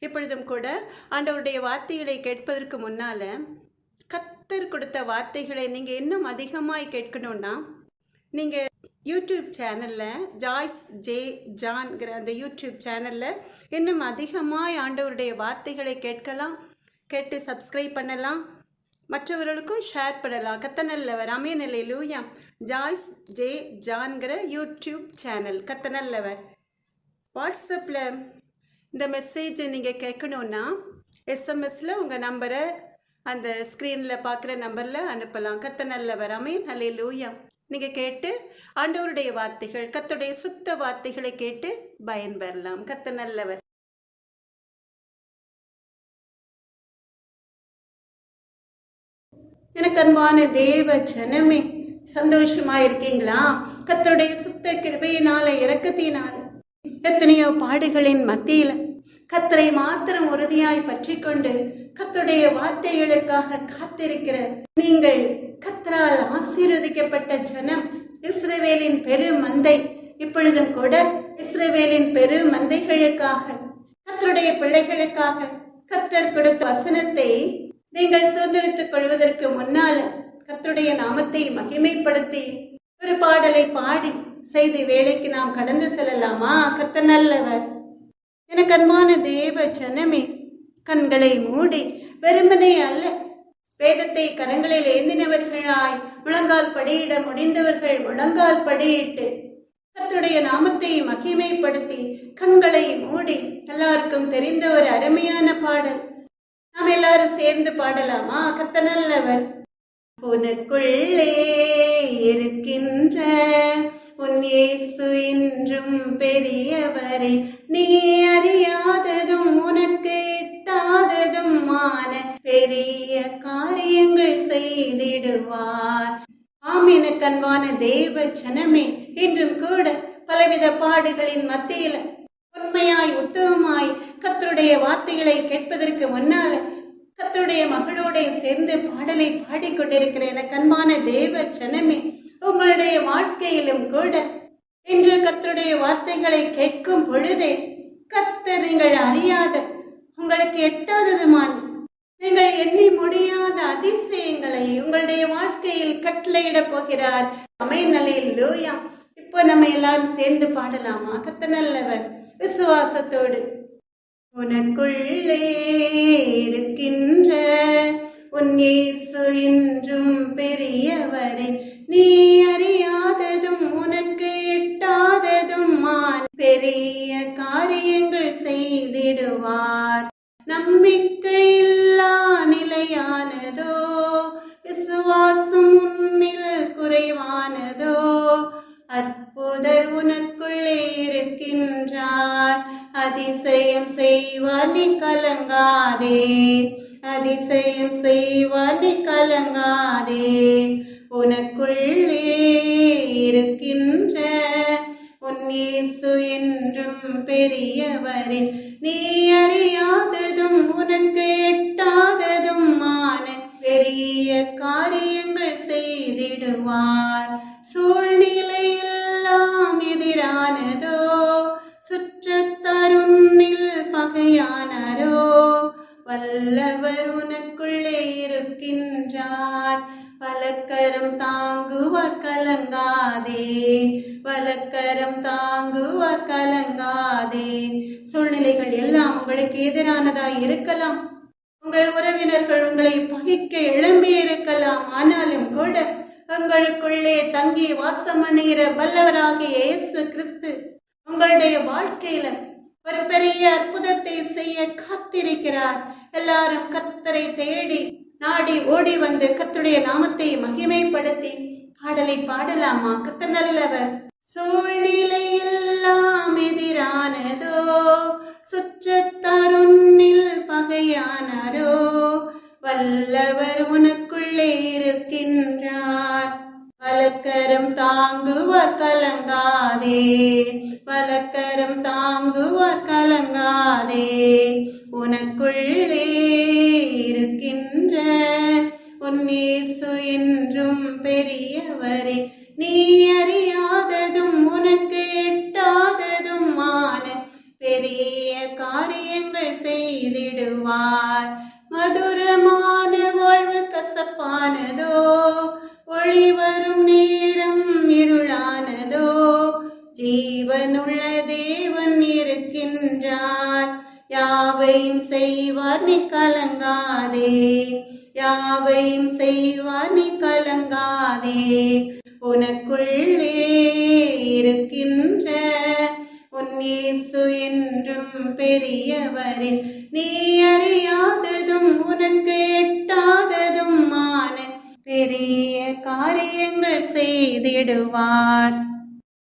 இப்பொழுதும் கூட ஆண்டவருடைய வார்த்தைகளை கேட்பதற்கு முன்னால கர்த்தர் கொடுத்த வார்த்தைகளை நீங்கள் இன்னும் அதிகமாய் கேட்கணும்னா நீங்கள் யூடியூப் சேனலில் ஜாய்ஸ் ஜே ஜான்கிற அந்த யூடியூப் சேனலில் இன்னும் அதிகமாய் ஆண்டவருடைய வார்த்தைகளை கேட்டு சப்ஸ்கிரைப் பண்ணலாம், மற்றவர்களுக்கும் ஷேர் பண்ணலாம். கர்த்தர் நல்லவர். ஆமென். அல்லேலூயா. ஜாய்ஸ் ஜே ஜான்கிற யூடியூப் சேனல் கர்த்தர் நல்லவர். வாட்ஸ்அப்பில் இந்த மெசேஜை நீங்கள் கேட்கணுன்னா எஸ்எம்எஸில் உங்கள் நம்பரை அந்த ஸ்க்ரீனில் பார்க்குற நம்பரில் அனுப்பலாம். கர்த்தர் நல்லவர். ஆமென். அல்லேலூயா. நீங்கள் கேட்டு ஆண்டவருடைய வார்த்தைகள், கர்த்தருடைய சுத்த வார்த்தைகளை கேட்டு பயன்பெறலாம். கர்த்தர் நல்லவர். எனக்கு அன்பான தேவ ஜனமே, சந்தோஷமா இருக்கீங்களா? கர்த்தருடைய சுத்த கிருபையினால, இரக்கத்தினால எத்தனையோ பாடுகளின் மத்தியில கர்த்தரை மாத்திரம் உறுதியாய் பற்றி கொண்டு கர்த்தருடைய வார்த்தைகளுக்காக காத்திருக்கிற நீங்கள் கர்த்தரால் ஆசீர்வதிக்கப்பட்ட ஜனம், இஸ்ரவேலின் பெரு மந்தை. இப்பொழுதும் கூட இஸ்ரவேலின் பெரு மந்தைகளுக்காக, கர்த்தருடைய பிள்ளைகளுக்காக கர்த்தர் கொடுத்த வசனத்தை நீங்கள் சுதந்திரித்துக் கொள்வதற்கு முன்னால் கர்த்தருடைய நாமத்தை மகிமைப்படுத்தி ஒரு பாடலை பாடி செய்தி வேலைக்கு நாம் கடந்து செல்லலாமா? கர்த்தர் நல்லவர். எனக்கு அன்பான தேவ ஜனமே, கண்களை மூடி வெறுமனே அல்ல, வேதத்தை கரங்களில் ஏந்தினவர்களாய் முழங்கால் படியிட முடிந்தவர்கள் முழங்கால் படியிட்டு கர்த்தருடைய நாமத்தை மகிமைப்படுத்தி கண்களை மூடி எல்லாருக்கும் தெரிந்த ஒரு அருமையான பாடல் நாம் எல்லாரும் சேர்ந்து பாடலாமா? கர்த்தர் நல்லவர். உனக்குள்ளே இருக்கின்ற உன் இயேசு இன்றும் பெரியவரே, நீ அறியாததும் உனக்கு எட்டாததும் ஆன பெரிய காரியங்கள் செய்திடுவார். ஆமென். அன்பான தேவ ஜனமே, இன்றும் கூட பலவித பாடுகளின் மத்தியில உண்மையாய் உத்தமமாய் கர்த்தருடைய வார்த்தைகளை கேட்பதற்கு முன்னால கர்த்தருடைய மகளோட சேர்ந்து பாடலை பாடிக்கொண்டிருக்கிற எனக்கு அன்பான தேவ ஜனமே, உங்களுடைய வாழ்க்கையிலும் கூட இன்று கர்த்தருடைய வார்த்தைகளை கேட்கும் பொழுதே கர்த்தர் நீங்கள் அறியாத, உங்களுக்கு எட்டாததுமான, நீங்கள் எண்ணி முடியாத அதிசயங்களை உங்களுடைய வாழ்க்கையில் கட்டளையிட போகிறார். ஆமென். அல்லேலூயா. இப்போ நம்ம எல்லாரும் சேர்ந்து பாடலாமா? கர்த்தர் நல்லவர். விசுவாசத்தோடு. உனக்குள்ளே இருக்கின்ற உன் இயேசு இன்றும் பெரியவரே, நீ அறியாததும் உனக்கு எட்டாததும் பெரிய காரியங்கள் செய்திடுவார். நம்பிக்கையில்லா நிலையானதோ, விசுவாசம் உன்னில் குறைவானதோ, அற்புதர் உனக்குள்ளே இருக்கின்றார். அதிசயம் செய்வார், நீ கலங்காதே. அதிசயம் செய்வார், நீ கலங்காதே. உனக்குள்ளே இருக்கின்ற உன் இயேசு என்றும் பெரியவரே, நீ அறியாததும் உனக்கு எட்டாததும் ஆன பெரிய காரியங்கள் செய்திடுவார். சூழ்நிலை எல்லாம் எதிரானதோ, சுற்றத்தார் உன்னில் பகையானாரோ, வல்லவர் உனக்குள்ளே இருக்கின்றார். வலக்கரம் தாங்குவார், கலங்காதே. வலக்கரம் தாங்குவார், கலங்காதே. சூழ்நிலைகள் எல்லாம் உங்களுக்கு எதிரானதாய் இருக்கலாம், உங்கள் உறவினர்கள் உங்களை பகைக்க எழும்பி இருக்கலாம். ஆனாலும் கூட உங்களுக்குள்ளே தங்கி வாசம் பண்ணுகிற வல்லவராகிய இயேசு கிறிஸ்து உங்களுடைய வாழ்க்கையில ஒரு பெரிய அற்புதத்தை செய்ய காத்திருக்கிறார். எல்லாரும் கர்த்தரை தேடி நாடி ஓடி வந்து கர்த்தருடைய நாமத்தை மகிமைப்படுத்தி பாடலை பாடலாமா? கர்த்தர் நல்லவர். சூழ்நிலை எல்லாம் எதிரானதோ, சுற்றத்தார் உன்னில் பகையானாரோ, வல்லவர் உனக்குள்ளே இருக்கின்றார். வலக்கரம் தாங்குவார், கலங்காதே. வலக்கரம் தாங்குவார், கலங்காதே. உனக்குள்ளே இருக்கின்ற உன் இயேசு என்றும் பெரியவரே, நீ அறியாததும் உனக்கு எட்டாததும் ஆன பெரிய காரியங்கள் செய்திடுவார். மதுரமான வாழ்வு கசப்பானதோ, ஒளி வரும் நேரம் இருளானதோ, ஜீவனுள்ள தேவன் இருக்கின்றார். யாவையும் செய்வார், நீ கலங்காதே. யாவையும் செய்வார், நீ கலங்காதே. உனக்குள்ளே இருக்கின்ற உன் இயேசு என்றும் பெரியவரே. நீ அறியாததும் உனக்கு எட்டாததும் ஆன பெரிய காரியங்கள் செய்திடுவார்.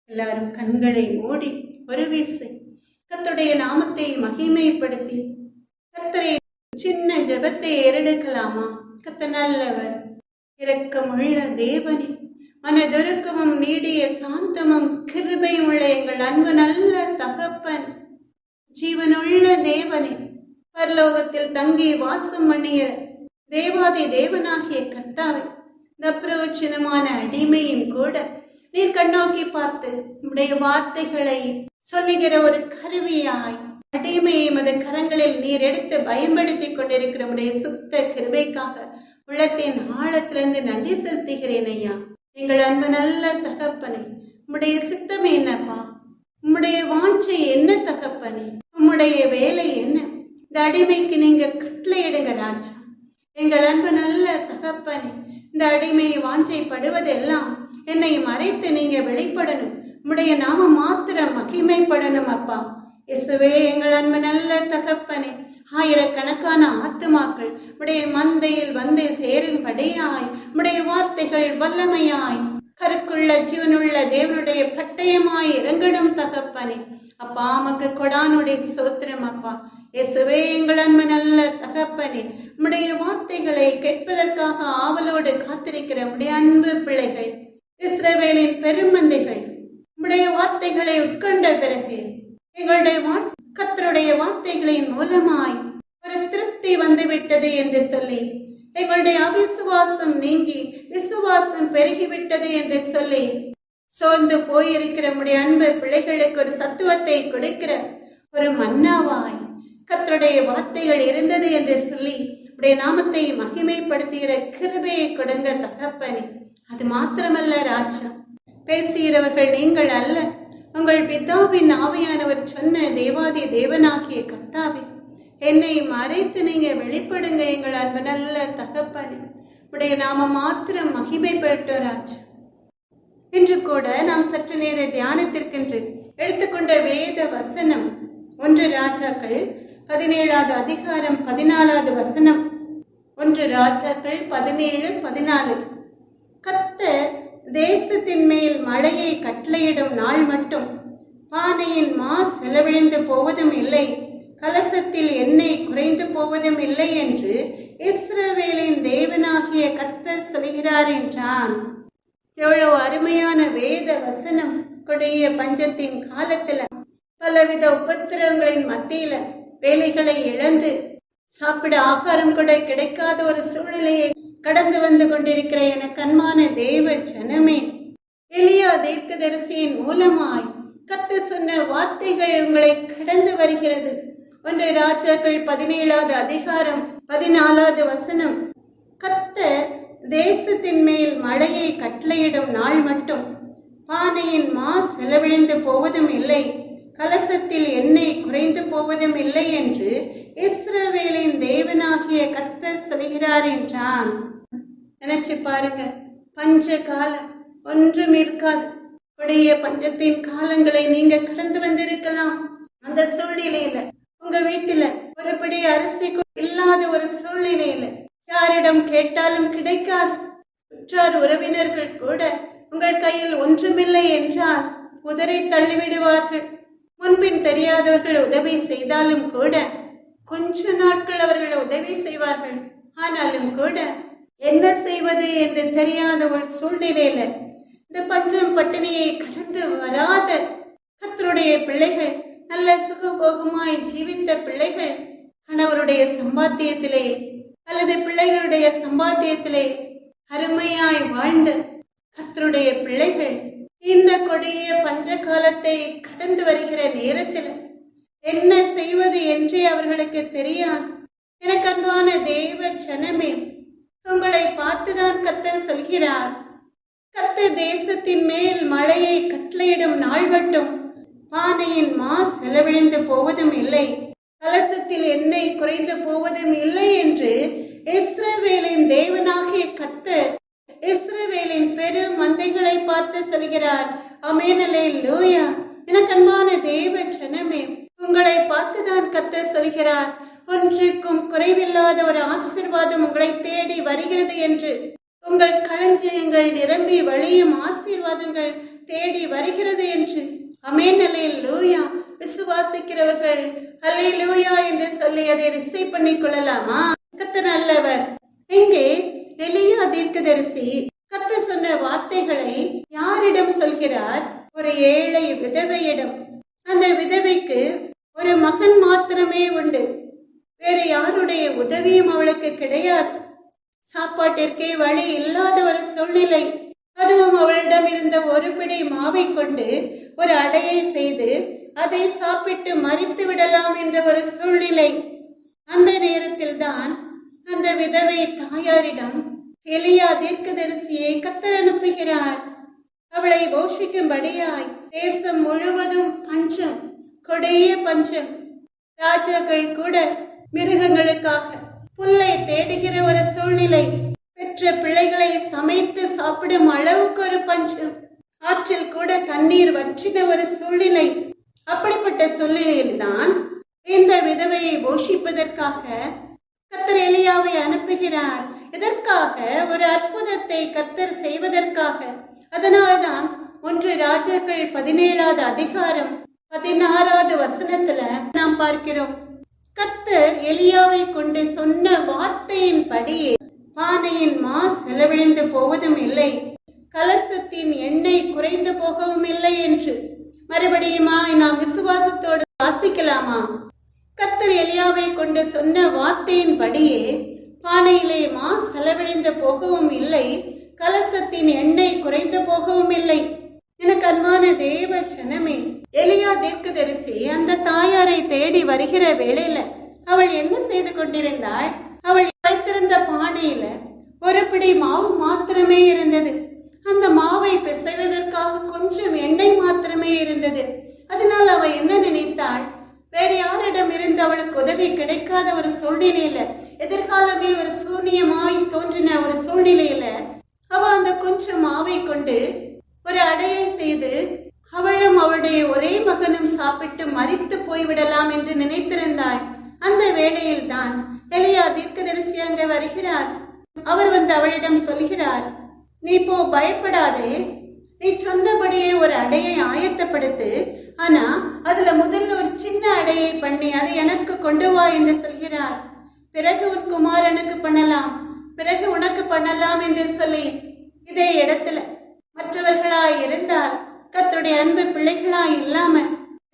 எல்லாரும் கண்களை மூடி ஒரு வீசை கர்த்தருடைய நாமத்தை மகிமைப்படுத்தி கர்த்தரை சின்ன ஜெபத்தை ஏறெடுக்கலாமா? கர்த்தர் நல்லவர், இரக்கமுள்ள தேவனே, மனதுருக்கமும் நீடிய சாந்தமும் கிருபையும் உள்ள எங்கள் அன்பு நல்ல தகப்பன், ஜீவனுள்ள தேவனே, பரலோகத்தில் தங்கி வாசம் பண்ணிய தேவாதி தேவனாகிய கர்த்தாவே, இந்த பிரயோஜனமான அடிமையும் கூட நீர் கண்ணோக்கி பார்த்து உடைய வார்த்தைகளை சொல்லுகிற ஒரு கருவியாய் அடிமையை மத கரங்களில் நீர் எடுத்து பயன்படுத்தி கொண்டிருக்கிற உடைய சுத்த கிருபைக்காக உள்ளத்தின் ஆழத்திலிருந்து நன்றி செலுத்துகிறேன் ஐயா. எங்கள் அன்பு நல்ல தகப்பனே, உம்முடைய சித்தமே என்னப்பா? உம்முடைய வாஞ்சை என்ன தகப்பனே? உம்முடைய வேலை என்ன? இந்த அடிமைக்கு நீங்க கட்டளையிடுங்க ராஜா. எங்கள் அன்பு நல்ல தகப்பனே, இந்த அடிமையை வாஞ்சைப்படுவதெல்லாம் என்னை மறைத்து நீங்க வெளிப்படணும். உம்முடைய நாம மாத்திரம் மகிமைப்படணும் அப்பா. இயேசுவே, எங்கள் அன்பு நல்ல தகப்பனே, ஆயிரக்கணக்கான ஆத்துமாக்கள் உடைய மந்தையில் வந்து சேரும்படியாய் உடைய வார்த்தைகள் வல்லமையாய் கருக்குள்ள ஜீவனுள்ள தேவனுடைய பட்டயமாய் இறங்கடும் தகப்பனே. அப்பா, நமக்கு கொடானுடைய சோத்திரம் அப்பா. இயேசுவே, எங்கள் அன்பு நல்ல தகப்பனே, உடைய வார்த்தைகளை கேட்பதற்காக ஆவலோடு காத்திருக்கிற உடைய அன்பு பிள்ளைகள், இஸ்ரவேலின் பெருமந்தைகள், உடைய வார்த்தைகளை உட்கொண்ட பிறகு எங்களுடைய கர்த்தருடைய வார்த்தைகளின் மூலமாய் ஒரு திருப்தி வந்துவிட்டது என்று சொல்லி, எங்களுடைய அவிசுவாசம் நீங்கி விசுவாசம் பெருகிவிட்டது என்று சொல்லி சோர்ந்து போயிருக்கிற உடைய அன்பு பிள்ளைகளுக்கு ஒரு சத்துவத்தை கொடுக்கிற ஒரு மன்னாவாய் கர்த்தருடைய வார்த்தைகள் இருந்தது என்று சொல்லி உடைய நாமத்தை மகிமைப்படுத்துகிற கிருபையை கொடுங்க தகப்பனே. அது மாத்திரமல்ல ராஜா, பேசுகிறவர்கள் நீங்கள் அல்ல, உங்கள் பிதாவின் ஆவியானவர் சொன்ன தேவாதி தேவனாகிய கர்த்தாவே, என்னை மறைத்து நீங்க வெளிப்படுங்க எங்கள் அன்பு நல்ல தகப்பனே. உடைய நாம மாத்திரம் மகிமைப்பட்டோம் ராஜா. இன்று கூட நாம் சற்று நேர தியானத்திற்கென்று எடுத்துக்கொண்ட வேத வசனம் 1 ராஜாக்கள் 17வது அதிகாரம் 14வது வசனம். 1 ராஜாக்கள் 17:14. கர்த்தர் தேசத்தின் மேல் மழையை கட்டளையிடும் நாள் மட்டும் பானையின் மா செலவிழிந்து போவதும் இல்லை, கலசத்தில் எண்ணெய் குறைந்து போவதும் இல்லை என்று இஸ்ரவேலின் தேவனாகிய கர்த்தர் சொல்கிறார் என்றான். எவ்வளவு அருமையான வேத வசனம்! கொடிய பஞ்சத்தின் காலத்துல, பலவித உபத்திரவங்களின் மத்தியில, வேலைகளை இழந்து சாப்பிட ஆகாரம் கூட கிடைக்காத ஒரு சூழ்நிலையை கடந்து வந்து கொண்டிருக்கிற என கண்மான தேவ ஜனமே, எலியா தீர்க்கதரிசியின் மூலமாய் கர்த்தர் சொன்ன வார்த்தைகள் உங்களை கடந்து வருகிறது. 1 ராஜாக்கள் 17வது அதிகாரம் 14வது வசனம். கர்த்தர் தேசத்தின் மேல் மழையை கட்டளையிடும் நாள் மட்டும் பானையின் மா செலவிழிந்து போவதும் இல்லை, கலசத்தில் எண்ணெய் குறைந்து போவதும் இல்லை என்று இஸ்ரவேலின் தேவனாகிய கர்த்தர் சொல்கிறார் என்றான். நினைச்சு பாருங்க, பஞ்ச காலம் ஒன்றும் இருக்காது. கொடிய பஞ்சத்தின் காலங்களை நீங்க கடந்து வந்திருக்கலாம். அந்த சூழ்நிலையில உங்க வீட்டுல ஒரு பிடி அரிசி இல்லாத ஒரு சூழ்நிலையில யாரிடம் கேட்டாலும் கிடைக்காது. உற்றார் உறவினர்கள் கூட உங்கள் கையில் ஒன்றுமில்லை என்றால் உதறி தள்ளிவிடுவார்கள். முன்பின் தெரியாதவர்கள் உதவி செய்தாலும் கூட கொஞ்ச நாட்கள் அவர்கள் உதவி செய்வார்கள். ஆனாலும் கூட என்ன செய்வது என்று தெரியாத ஒரு சூழ்நிலையில இந்த பஞ்சம் பட்டினியை கடந்து வராத கர்த்தருடைய பிள்ளைகள், நல்ல சுகபோகமாய் ஜீவித்த பிள்ளைகள், கணவருடைய சம்பாத்தியத்திலே அல்லது பிள்ளைகளுடைய சம்பாத்தியத்திலே அருமையாய் வாழ்ந்த கர்த்தருடைய பிள்ளைகள் இந்த கொடிய பஞ்ச காலத்தை கடந்து வருகிற நேரத்தில் என்ன செய்வது என்றே அவர்களுக்கு அவளுக்கு தெரியாது. எனக்கு அன்பான தேவ ஜனமே, உங்களை பார்த்துதான் கர்த்தர் சொல்கிறார், கர்த்தர் தேசத்தின் மேல் மழையை கட்டளையிடும் நாள் மட்டும் பானையின் மா செலவிழந்து போவதும் இல்லை, கலசத்தில் எண்ணெய் குறைந்து போவதும் இல்லை என்று இஸ்ரவேலின் தேவனாகிய கர்த்தர் இஸ்ரவேலின் பெரு மந்தைகளை பார்த்து சொல்கிறார். ஆமென், அல்லேலூயா. எனக்கு அன்பான தேவ ஜனமே, உங்களை பார்த்துதான் கர்த்தர் சொல்கிறார், ஒன்றுக்கும் குறைவில்லாத ஒரு ஆசீர்வாதம் உங்களை தேடி வருகிறது என்று. உங்கள் களஞ்சியங்கள் நிரம்பி வழியும் ஆசீர்வாதங்கள் தேடி வருகிறது என்று. ஆமென், அல்லேலூயா. விசுவாசிக்கிறவர்கள் அல்லேலூயா என்று சொல்லி அதை ரிசீவ் பண்ணிக் கொள்ளலாமா? கர்த்தர் நல்லவர். இங்கே எலியா தீர்க்கதரிசி கர்த்தர் சொன்ன வார்த்தைகளை யாரிடம் சொல்கிறார்? ஒரு ஏழை விதவையிடம். அந்த விதவைக்கு ஒரு மகன் மாத்திரமே உண்டு, வேறு யாருடைய உதவியும் அவளுக்கு கிடையாது. சாப்பாட்டிற்கே வழி இல்லாத ஒரு சூழ்நிலை. அதுவும் அவளிடம் இருந்த ஒரு பிடி மாவை கொண்டு ஒரு அடையை செய்து அதை சாப்பிட்டு மறித்து விடலாம் என்ற ஒரு சூழ்நிலை. அந்த நேரத்தில் தான் அந்த விதவை தாயாரிடம் எலியா தீர்க்கதரிசியை கர்த்தர் அனுப்புகிறார். அவளை போஷிக்கும்படியாய். தேசம் முழுவதும் பஞ்சம், கொடிய பஞ்சம். ராஜாக்கள் கூட மிருகங்களுக்காக புல்லை தேடுகிற ஒரு சூழ்நிலை. பெற்ற பிள்ளைகளை சமைத்து சாப்பிடும் அளவுக்கு ஒரு பஞ்சம். ஆற்றில் கூட தண்ணீர் வற்றின ஒரு சூழ்நிலை. அப்படிப்பட்ட சூழ்நிலையில்தான் இந்த விதவையை போஷிப்பதற்காக கர்த்தர் எலியாவை அனுப்புகிறார். இதற்காக ஒரு அற்புதத்தை கர்த்தர் செய்வதற்காக. அதனாலதான் 1 ராஜாக்கள் 17வது அதிகாரம் 16வது வசனத்துல நாம் பார்க்கிறோம், கர்த்தர் எலியாவை கொண்டு சொன்ன வார்த்தையின் படியே பானையின் மா செலவிழந்து போவதும் இல்லை, கலசத்தின் எண்ணெய் குறைந்து போகவும் இல்லை என்று. மறுபடியுமா நாம் விசுவாசத்தோடு வாசிக்கலாமா? கர்த்தர் எலியாவை கொண்டு சொன்ன வார்த்தையின் படியே பானையிலே மா செலவிழந்து போகவும் இல்லை, கலசத்தின் எண்ணெய் குறைந்து போகவும் இல்லை. எனக்கு அன்பான தேவ ஜனமே, எலியா தீர்க்கதரிசி அந்த தாயாரை தேடி வருகிற வேளையில அவள் என்ன செய்து கொண்டிருந்தாள்? அவள் வைத்திருந்த பானையில ஒரு பிடி மாவு மாத்திரமே இருந்தது. அந்த மாவை பிசைவதற்காக கொஞ்சம் எண்ணெய் மாத்திரமே இருந்தது. அதனால் அவள் என்ன நினைத்தாள்? வேற யாரிடம் இருந்து அவளுக்கு உதவி கிடைக்காத ஒரு சூழ்நிலையில, எதிர்காலமே ஒரு சூன்யமாய் தோன்றின ஒரு சூழ்நிலையில அவ அந்த கொஞ்சம் மாவை கொண்டு ஒரு அடையை செய்து அவளும் அவளுடைய ஒரே மகனும் சாப்பிட்டு மரித்து போய்விடலாம் என்று நினைத்திருந்தாள். அந்த வேளையில் தான் எலியா தீர்க்கதரிசி அங்கே வருகிறார். அவர் வந்து அவளிடம் சொல்கிறார், நீ போ, பயப்படாதே, நீ சொன்னபடியே ஒரு அடையை ஆயத்தப்படுத்து, ஆனா அதுல முதல்ல ஒரு சின்ன அடையை பண்ணி அதை எனக்கு கொண்டு வா என்று சொல்கிறார். பிறகு உன் குமாரனுக்கு பண்ணலாம், பிறகு உனக்கு பண்ணலாம் என்று சொல்லி இதே இடத்துல மற்றவர்களாய் இருந்தால், கர்த்தருடைய அன்பு பிள்ளைகளாய் இல்லாம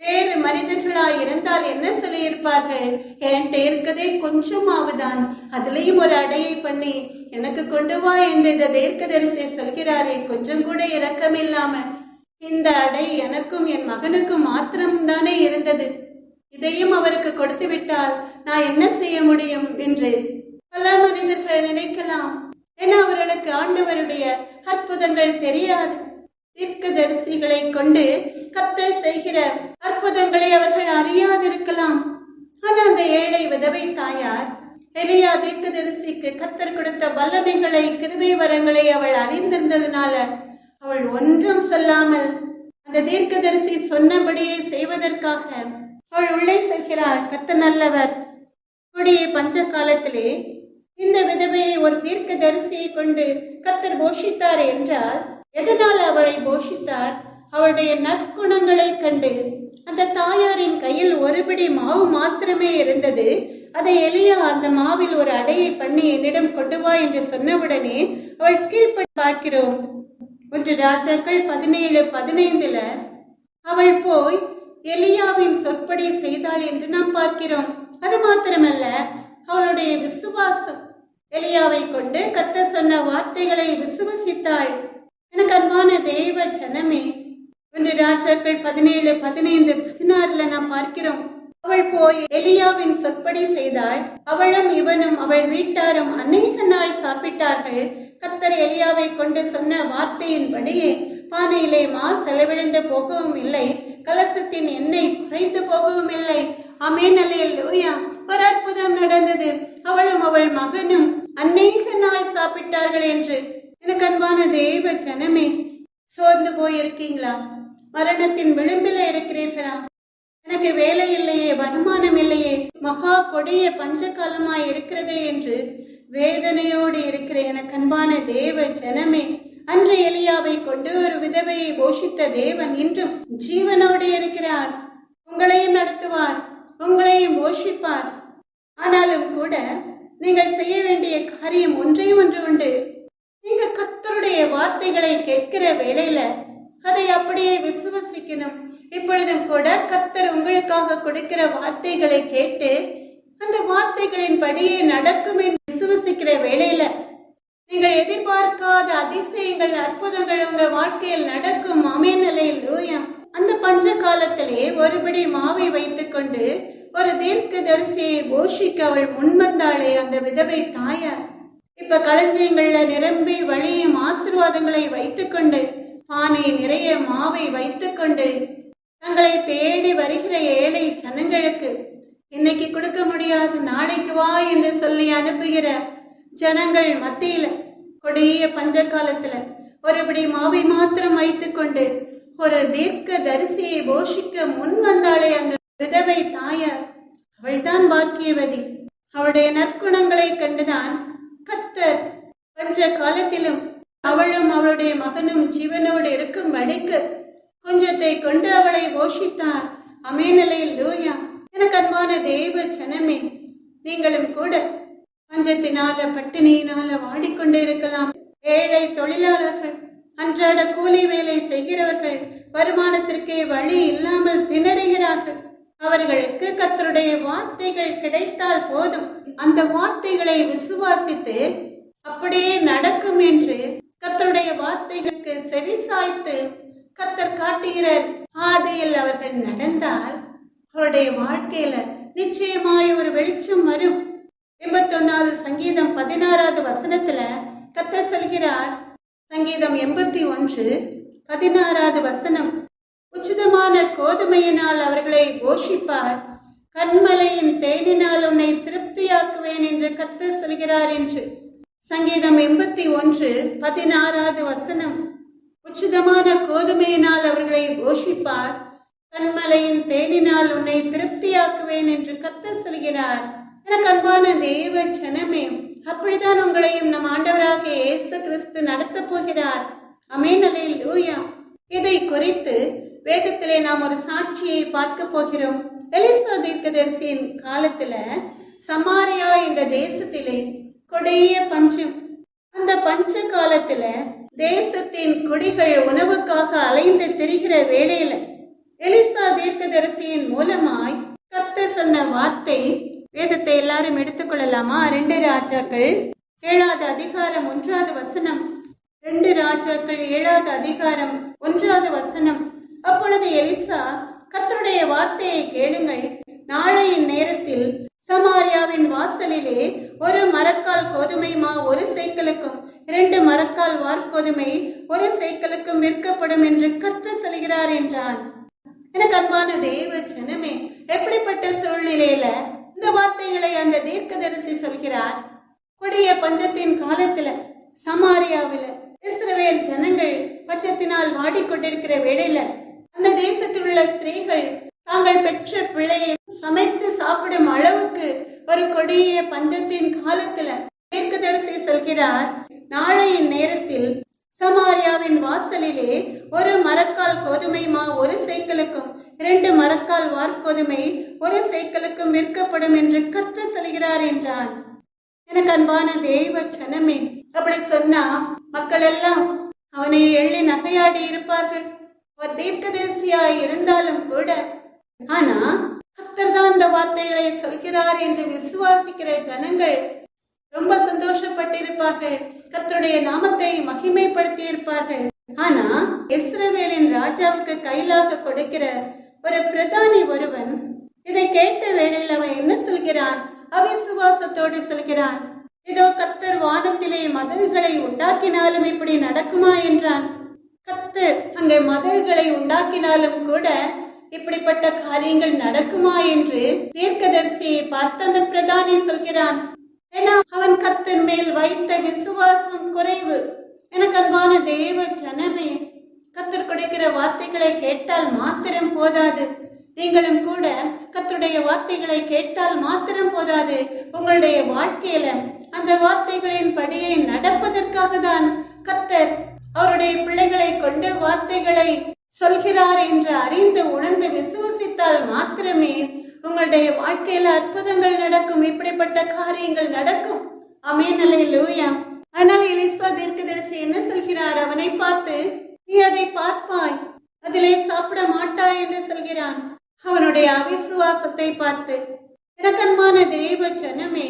வேறு மனிதர்களாய் இருந்தால் என்ன சொல்லியிருப்பார்கள்? என்கிட்ட இருக்கதே கொஞ்சமாவதுதான், அதுலயும் ஒரு அடையை பண்ணி எனக்கு கொண்டு வா என்று இந்த தீர்க்கதரிசி சொல்கிறாரே, கொஞ்சம் கூட இரக்கம் இல்லாம. இந்த அடை எனக்கும் என் மகனுக்கும் மாத்திரம் தானே இருந்தது, இதையும் அவருக்கு கொடுத்து விட்டால் நான் என்ன செய்ய முடியும் என்று பல மனிதர்கள் நினைக்கலாம். ஏன்னா அவர்களுக்கு ஆண்டவருடைய அற்புதங்கள் தெரியாது. தீர்க்கதரிசிகளை கொண்டு கர்த்தர் செய்கிற அற்புதங்களை அவர்கள் அறியாதிருக்கலாம். ஆனா அந்த ஏழை விதவை தாயார் எலியா தீர்க்கதரிசிக்கு கர்த்தர் கொடுத்த வல்லமைகளை, கிருபை வரங்களை அவள் அறிந்திருந்ததுனால அவள் ஒன்றும் சொல்லாமல் அந்த தீர்க்கதரிசி சொன்னபடியே செய்வதற்காக அவள் உள்ளே செல்கிறாள். கர்த்தர் நல்லவர். கொடிய பஞ்ச காலத்திலே இந்த விதவையை ஒரு தீர்க்கதரிசியை கொண்டு கர்த்தர் போஷித்தார் என்றால் எதனால் அவளை போஷித்தார்? அவளுடைய நற்குணங்களை கண்டு. அந்த தாயாரின் கையில் ஒரு பிடி மாவு மாத்திரமே இருந்தது. அதை எலியா அந்த மாவில் ஒரு அடையை பண்ணி என்னிடம் கொண்டு வா என்று சொன்னவுடனே அவள் கீழ்ப்பட்டு பார்க்கிறோம். 1 ராஜாக்கள் 17:15 அவள் போய் எலியாவின் சொற்படி செய்தாள் என்று நாம் பார்க்கிறோம். அது மாத்திரமல்ல, அவளுடைய விசுவாசம், எலியாவை கொண்டு கர்த்தர் சொன்ன வார்த்தைகளை விசுவசித்தாள். எனக்கு அன்பான தேவ ஜனமே, 1 ராஜாக்கள் 17:15-16 நாம் பார்க்கிறோம். அவள் போய் எலியாவின் சொற்படி அவளும் இவனும் அவள் வீட்டாரும் அநேக நாள் சாப்பிட்டார்கள். கர்த்தர் எலியாவை கொண்டு சொன்ன வார்த்தையின்படியே பானையிலே மா செலவிழந்து போகவும் இல்லை, கலசத்தின் எண்ணெய் குறைந்து போகவும் இல்லை. ஆமென், அல்லேலூயா. ஒரு அற்புதம் நடந்தது. அவளும் அவள் மகனும் அநேக நாள் சாப்பிட்டார்கள் என்று. எனக்கு அன்பான தேவ ஜனமே, சோர்ந்து போயிருக்கீங்களா? மரணத்தின் விளிம்பில இருக்கிறீர்களா? எனக்கு வேலை இல்லையே, வருமானம் இல்லையே, மகா கொடிய பஞ்சகாலமாய் இருக்கிறதே என்று வேதனையோடு இருக்கிற எனக்கு அன்பான தேவ ஜனமே, அன்று எலியாவை கொண்டு ஒரு விதவையை போஷித்த தேவன் இன்றும் ஜீவனோடு இருக்கிறார். உங்களையும் நடத்துவார், உங்களையும் போஷிப்பார். ஆனாலும் கூட நீங்கள் செய்ய வேண்டிய காரியம் ஒன்றே ஒன்று உண்டு. நீங்க கர்த்தருடைய வார்த்தைகளை கேட்கிற வேளையில அதை அப்படியே விசுவசிக்கணும். இப்பொழுதும் கூட கர்த்தர் உங்களுக்காக கொடுக்கிற வார்த்தைகளை கேட்டு அந்த வார்த்தைகளின் படியே நடக்கும் என்று விசுவசிக்கிற வேளையில நீங்கள் எதிர்பார்க்காத அதிசயங்கள், அற்புதங்கள் உங்க வாழ்க்கையில் நடக்கும். ஆமென், அல்லேலூயா. அந்த பஞ்ச காலத்திலே ஒருபடி மாவை வைத்துக் கொண்டு ஒரு தீர்க்கதரிசியை போஷிக்க அவள் முன்வந்தாளே, அந்த விதவை தாயார். இப்ப களஞ்சியங்கள்ல நிரம்பி வழியும் ஆசீர்வாதங்களை வைத்துக்கொண்டு, பானை நிறைய மாவை வைத்துக்கொண்டு தங்களை தேடி வருகிற ஏழை ஜனங்களுக்கு இன்னைக்கு கொடுக்க முடியாது, நாளைக்கு வா என்று சொல்லி அனுப்புகிற ஜனங்கள் மத்தியில கொடிய பஞ்ச காலத்துல ஒருபடி மாவை மாத்திரம் வைத்துக்கொண்டு ஒரு தீர்க்க தரிசியை போஷிக்க முன் வந்தாளே அந்த விதவை தாயார். அவள்தான் பாக்கியவதி. அவளுடைய நற்குணங்களை கண்டுதான் கர்த்தர் பஞ்ச காலத்திலும் அவளும் அவளுடைய மகனும் ஜீவனோடு இருக்கும் வழிக்கு கொஞ்சத்தை கொண்டு அவளை போஷித்தார். ஆமென், அல்லேலூயா. எனக்கு அன்பான தேவ ஜனமே, நீங்களும் கூட பஞ்சத்தினால பட்டினியினால வாடிக்கொண்டு இருக்கலாம். ஏழை தொழிலாளர்கள், அன்றாட கூலி வேலை செய்கிறவர்கள் வருமானத்திற்கே வழி இல்லாமல் திணறுகிறார்கள். அவர்களுக்கு கர்த்தருடைய வார்த்தைகள் கிடைத்தால் போதும். அந்த வார்த்தைகளை விசுவாசித்து அப்படியே நடக்கும் என்று கர்த்தருடைய வார்த்தைகளுக்கு செவிசாய்த்து கர்த்தர் காட்டுகிற பாதையில் அவர்கள் நடந்தால் அவருடைய வாழ்க்கையில நிச்சயமாய் ஒரு வெளிச்சம் வரும். 81வது சங்கீதம் 16வது வசனத்துல கர்த்தர் சொல்கிறார், சங்கீதம் 81:16வது வசனம், உச்சிதமான கோதுமையினால் அவர்களை போஷிப்பார், கண்மலையின் தேனினால் உன்னை திருப்தியாக்குவேன் என்று கர்த்தர் சொல்கிறார் என்று. சங்கீதம் 81:16வது வசனம், உச்சிதமான கோதுமையினால் அவர்களை போஷிப்பார், கண்மலையின் தேனினால் உன்னை திருப்தியாக்குவேன் என்று கர்த்தர் சொல்கிறார். எனக்கு அன்பான தேவ ஜனமே, அப்படித்தான் உங்களையும் நம் ஆண்டவராக இயேசு கிறிஸ்து நடத்த போகிறார். ஆமென், அல்லேலூயா. இதை குறித்து வேதத்திலே நாம் ஒரு சாட்சியை பார்க்க போகிறோம். எலிசா தீர்க்கதரிசியின் காலத்துல சமாரியா என்ற தேசத்திலே கொடிய பஞ்சம். அந்த பஞ்ச காலத்துல தேசத்தின் குடிகள் உணவுக்காக அலைந்து திரிகிற வேளையில எலிசா தீர்க்கதரிசியின் மூலமாய் கர்த்தர் சொன்ன வார்த்தை, வேதத்தை எல்லாரும் எடுத்துக்கொள்ளலாமா? 2 ராஜாக்கள் 7வது அதிகாரம் 1வது வசனம். 2 ராஜாக்கள் 7வது அதிகாரம் 1வது வசனம். அப்பொழுது எலிசா, கர்த்தருடைய வார்த்தையை கேளுங்கள், நாளையின் நேரத்தில் சமாரியாவின் வாசலிலே 1 மரக்கால் கோதுமை மா 1 சேக்கலுக்கும் 2 மரக்கால் வார்கோதுமை 1 சேக்கலுக்கும் விற்கப்படும் என்று கர்த்தர் சொல்கிறார் என்றார். எனக்கு அன்பான தேவ ஜனமே, எப்படிப்பட்ட சூழ்நிலையில இந்த வார்த்தைகளை அந்த தீர்க்கதரிசி சொல்கிறார்? கொடிய பஞ்சத்தின் காலத்துல சமாரியாவில இஸ்ரவேல் ஜனங்கள் பஞ்சத்தினால் வாடிக்கொண்டிருக்கிற வேளையில அந்த தேசத்தில் உள்ள ஸ்திரீகள் தாங்கள் பெற்ற பிள்ளையை சமைத்து சாப்பிடும் அளவுக்கு ஒரு கொடிய பஞ்சத்தின் காலத்துல தீர்க்கதரிசி சொல்கிறார், நாளையின் நேரத்தில் சமாரியாவின் வாசலிலே 1 மரக்கால் கோதுமை மா 1 சேக்கலுக்கும் 2 மரக்கால் வார்கோதுமை 1 சேக்கலுக்கும் விற்கப்படும் என்று கர்த்தர் சொல்கிறார் என்றார். எனக்கு அன்பான தேவ ஜனமே, அப்படி சொன்னா மக்கள் எல்லாம் அவனை எள்ளி நகையாடி இருப்பார்கள். ஒரு தீர்க்கதரிசியாய் இருந்தாலும் கூட, ஆனா கர்த்தர் தான் இந்த வார்த்தைகளை சொல்கிறார் என்று விசுவாசிக்கிற ஜனங்கள் ரொம்ப சந்தோஷப்பட்டிருப்பார்கள், கர்த்தருடைய நாமத்தை மகிமைப்படுத்தி இருப்பார்கள். ஆனா இஸ்ரவேலின் ராஜாவுக்கு கையிலாக கொடுக்கிற ஒரு பிரதானி ஒருவன் இதை கேட்ட வேளையில் அவன் என்ன சொல்கிறான்? அவிசுவாசத்தோடு சொல்கிறான். இதோ கர்த்தர் வானத்திலே மதகுகளை உண்டாக்கினாலும் இப்படி நடக்குமா என்றான். கர்த்தர் அங்கே மதகுகளை உண்டாக்கினாலும் கூட இப்படிப்பட்ட காரியங்கள் நடக்குமா என்று தீர்க்கதரிசியை பார்த்த அந்த பிரதானி சொல்கிறான். ஏன்னா அவன் கர்த்தர் மேல் வைத்த விசுவாசம் குறைவு. எனக்கு அன்பான தேவ ஜனமே, கர்த்தர் கொடுக்கிற வார்த்தைகளை கேட்டால் மாத்திரம் போதாது. நீங்களும் கூட கர்த்தருடைய வார்த்தைகளை கேட்டால் மாத்திரம் போதாது. உங்களுடைய வாழ்க்கையில அந்த வார்த்தைகளின் படியை நடப்பதற்காக தான் கர்த்தர் அவருடைய பிள்ளைகளை கொண்டு வார்த்தைகளை சொல்கிறார் என்று அறிந்து உணர்ந்து விசுவசித்தால் மாத்திரமே உங்களுடைய வாழ்க்கையில அற்புதங்கள் நடக்கும், இப்படிப்பட்ட காரியங்கள் நடக்கும். ஆமென், அல்லேலூயா. ஆனால் எலிசா தீர்க்கதரிசி என்ன சொல்கிறார்? அவனை பார்த்து, நீ அதை பார்ப்பாய், அதிலே சாப்பிட மாட்டாய் என்று சொல்கிறான். அவனுடைய அவிசுவாசத்தை பார்த்து. எனக்கு அன்பான தேவ ஜனமே,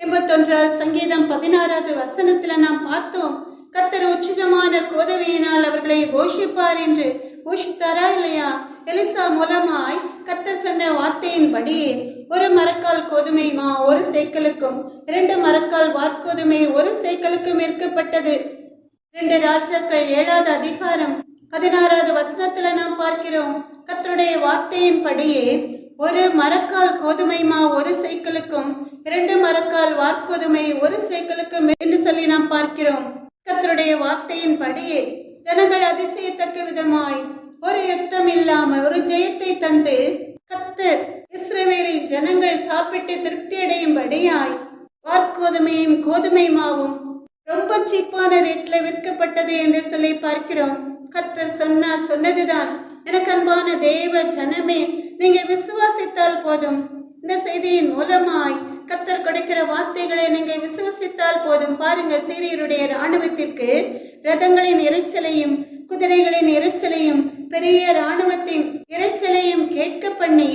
81 சங்கீதம் 16வது வசனத்துல நாம் பார்த்தோம், கர்த்தர் உச்சிதமான கோதுமையினால் அவர்களை போஷிப்பார் என்று. போஷித்தாரா இல்லையா? எலிசா மூலமாய் கர்த்தர் சொன்ன வார்த்தையின்படியே 1 மரக்கால் கோதுமை மா 1 சேக்கலுக்கும் 2 மரக்கால் வார்கோதுமை 1 சேக்கலுக்கும் விற்கப்பட்டது. 2 ராஜாக்கள் 7வது அதிகாரம் 16வது வசனத்துல நாம் பார்க்கிறோம், கர்த்தருடைய வார்த்தையின்படியே 1 மரக்கால் கோதுமை மா 1 சேக்கலுக்கும் 2 மரக்கால் வார்கோதுமை 1 சேக்கலுக்கும் என்று சொல்லி நாம் பார்க்கிறோம். கர்த்தருடைய வார்த்தையின் படியே ஜனங்கள் அதிசயத்தக்க விதமாய் ஒரு யுத்தம் இல்லாமல் ஒரு ஜெயத்தை தந்து கர்த்தர் இஸ்ரவேலில் ஜனங்கள் சாப்பிட்டு திருப்தி அடையும்படியாய் வார்கோதுமையும் கோதுமை மாவும் ரொம்ப சீப்பான ரேட்ல விற்கப்பட்டது என்று சொல்லி பார்க்கிறோம். கர்த்தர் சொன்னதுதான். எனக்கு அன்பான தேவ ஜனமே, நீங்க விசுவாசித்தால் போதும். இந்த செய்தியின் மூலமாய் கர்த்தர் கொடுக்கிற வார்த்தைகளை நீங்க விசுவசித்தால் போதும். பாருங்க, சீரியருடைய இராணுவத்திற்கு ரதங்களின் இறைச்சலையும் குதிரைகளின் இறைச்சலையும் பெரிய இராணுவத்தின் இறைச்சலையும் கேட்க பண்ணி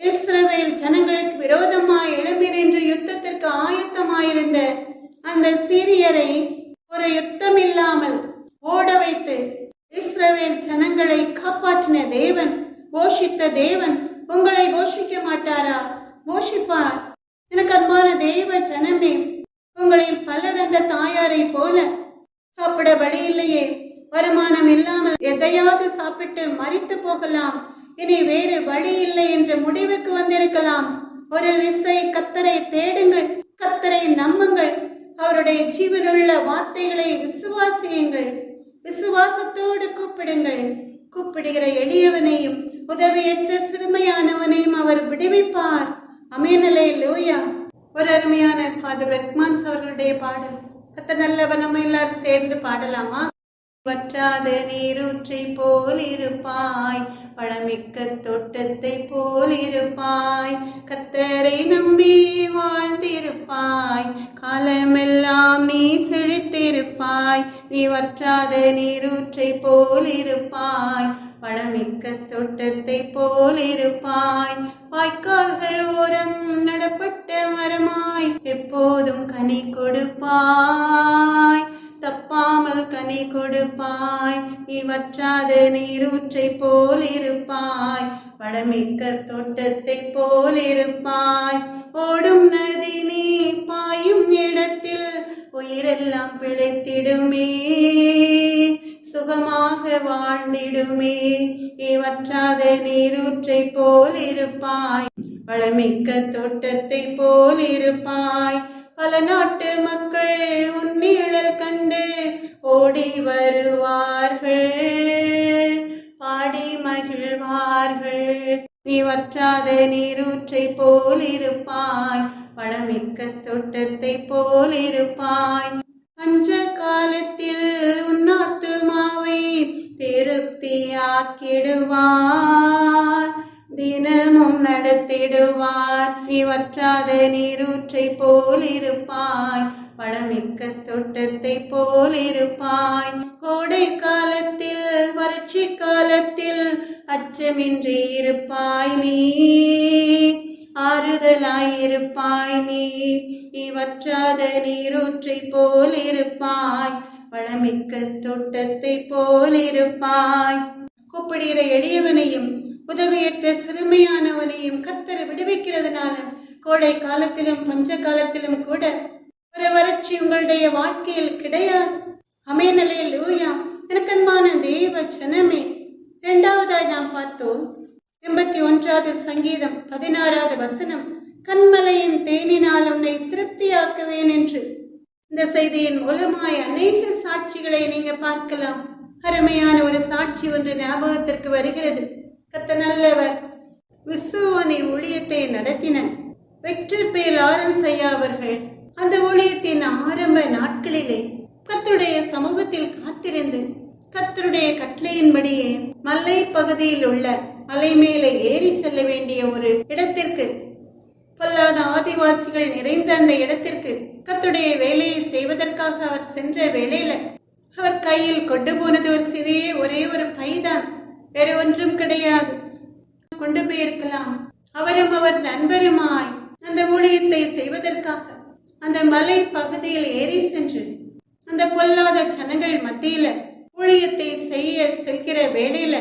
இஸ்ரவேல் ஜனங்களுக்கு விரோதமாய் எழும்பி நின்று யுத்தத்திற்கு ஆயத்தமாயிருந்த அந்த சீரியரை ஒரு யுத்தம் இல்லாமல் ஓட வைத்து இஸ்ரவேல் ஜனங்களை காப்பாற்றின தேவன், போஷித்த தேவன் உங்களை போஷிக்க மாட்டாரா? போஷிப்பார். எனக்கு அன்பான தேவ ஜனமே, உங்களில் பலர் அந்த தாயாரை போல சாப்பிட வழி இல்லையே, வருமானம் இல்லாமல் எதையாவது சாப்பிட்டு மரித்து போகலாம், இனி வேறு வழி இல்லை என்ற முடிவுக்கு வந்திருக்கலாம். ஒரு விசை கர்த்தரை தேடுங்கள், கர்த்தரை நம்புங்கள், அவருடைய ஜீவனுள்ள வார்த்தைகளை விசுவாசியுங்கள், விசுவாசத்தோடு கூப்பிடுங்கள். கூப்பிடுகிற எளியவனையும் உதவியற்ற சிறுமையானவனையும் அவர் விடுவிப்பார். ஆமென், அல்லேலூயா. ஒரு அருமையான ஃபாதர் ரெக்மான்ஸ் அவர்களுடைய பாடல். கர்த்தர் நல்லவர், நம்ம எல்லாரும் சேர்ந்து பாடலாமா? வற்றாத நீரூற்றை போல் இருப்பாய், வளமிக்க தோட்டத்தை போல் இருப்பாய், கர்த்தரை நம்பி வாழ்ந்திருப்பாய், காலமெல்லாம் நீ செழித்திருப்பாய். நீ வற்றாத நீரூற்றை போல் இருப்பாய், வளமிக்க தோட்டத்தை போல் இருப்பாய், வாய்க்கால்கள் ஓரம் நடப்பட்ட மரமாய் எப்போதும் கனி கொடுப்பாய், தப்பாமல் கனி கொடுப்பாய். நீ வற்றாத நீரூற்றை போல் இருப்பாய், வளமிக்க தோட்டத்தை போல் இருப்பாய். ஓடும் நதி நீ பாயும் இடத்தில் உயிரெல்லாம் பிழைத்திடுமே, சுகமாக வாழ்ந்திடுமே. நீ வற்றாத நீரூற்றை போல் இருப்பாய், வளமிக்க தோட்டத்தை போல் இருப்பாய். பல நாட்டு மக்கள் உன் நிழல் கண்டு ஓடி வருவார்கள், பாடி மகிழ்வார்கள். நீ வற்றாத நீரூற்றை போல் இருப்பாய், வளமிக்க தோட்டத்தை போல் இருப்பாய். பஞ்ச காலத்தில் உன் ஆத்துமாவை திருப்தியாக்கிடுவார், தினமும் நடத்திடுவார். நீ வற்றாத நீரூற்றை போல் இருப்பாய், வளமிக்க தோட்டத்தை போல் இருப்பாய். கோடை காலத்தில் வறட்சி காலத்தில் அச்சமின்றி இருப்பாய் நீ, ஆறுதலாயிருப்பாய் நீ. நீ வற்றாத நீரூற்றை போல் இருப்பாய், வளமிக்க தோட்டத்தை போல் இருப்பாய். கூப்பிடுகிற எளியவனையும் உதவியற்ற சிறுமையானவனையும் கர்த்தர் விடுவிக்கிறதுனால கோடை காலத்திலும் பஞ்ச காலத்திலும் கூட ஒரு வறட்சி உங்களுடைய வாழ்க்கையில் கிடையாது. அல்லேலூயா. எனக்கன்பான தேவ ஜனமே, இரண்டாவதாய் நாம் பார்த்தோம் 81வது சங்கீதம் 16வது வசனம், கண்மலையின் தேனினால் உன்னை திருப்தியாக்குவேன் என்று. இந்த செய்தியின் மூலமாய் அநேக சாட்சிகளை நீங்க பார்க்கலாம். அருமையான ஒரு சாட்சி ஒன்று ஞாபகத்திற்கு வருகிறது. கர்த்தர் நல்லவர். விசுவானி ஊழியத்தை நடத்தின விக்டர் பி. லாரன்ஸ் ஐயா அவர்கள் அந்த ஊழியத்தின் ஆரம்ப நாட்களிலே கர்த்தருடைய சமூகத்தில் காத்திருந்து கர்த்தருடைய கட்டளையின்படியே மலை பகுதியில் உள்ள மலை மேலே ஏறி செல்ல வேண்டிய ஒரு இடத்திற்கு, பொல்லாத ஆதிவாசிகள் நிறைந்த அந்த இடத்திற்கு கர்த்தருடைய வேலையை செய்வதற்காக அவர் சென்ற வேளையில அவர் கையில் கொண்டு போனது ஒரு சிறிய ஒரே ஒரு பைதான், வேற ஒன்றும் கிடையாது. கொண்டு போயிருக்கலாம். அவரும் அவர் நண்பருமாய் அந்த ஊழியத்தை செய்வதற்காக அந்த மலை பகுதியில் ஏறி சென்று அந்த பொல்லாத ஜனங்கள் மத்தியில ஊழியத்தை செய்ய செல்கிற வேளையில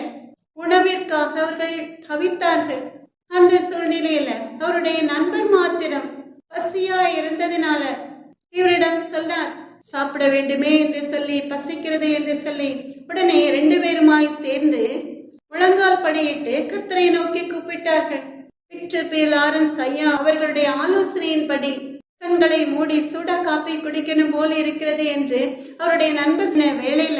உணவிற்காக அவர்கள் தவித்தார்கள். அந்த சூழ்நிலையில அவருடைய நண்பர் மாத்திரம் பசியா இருந்ததினால இவரிடம் சொன்னார், சாப்பிட வேண்டுமே என்று சொல்லி, பசிக்கிறது என்று சொல்லி, உடனே 2 பேருமாய் சேர்ந்து முழங்கால் படியிட்டு கர்த்தரை நோக்கி கூப்பிட்டார்கள். Victor B. லாரன்ஸ் ஐயா அவர்களுடைய ஆலோசனையின்படி கண்களை மூடி சூடா காப்பி குடிக்கணும் போல இருக்கிறது என்று அவருடைய நண்பர் வேளையில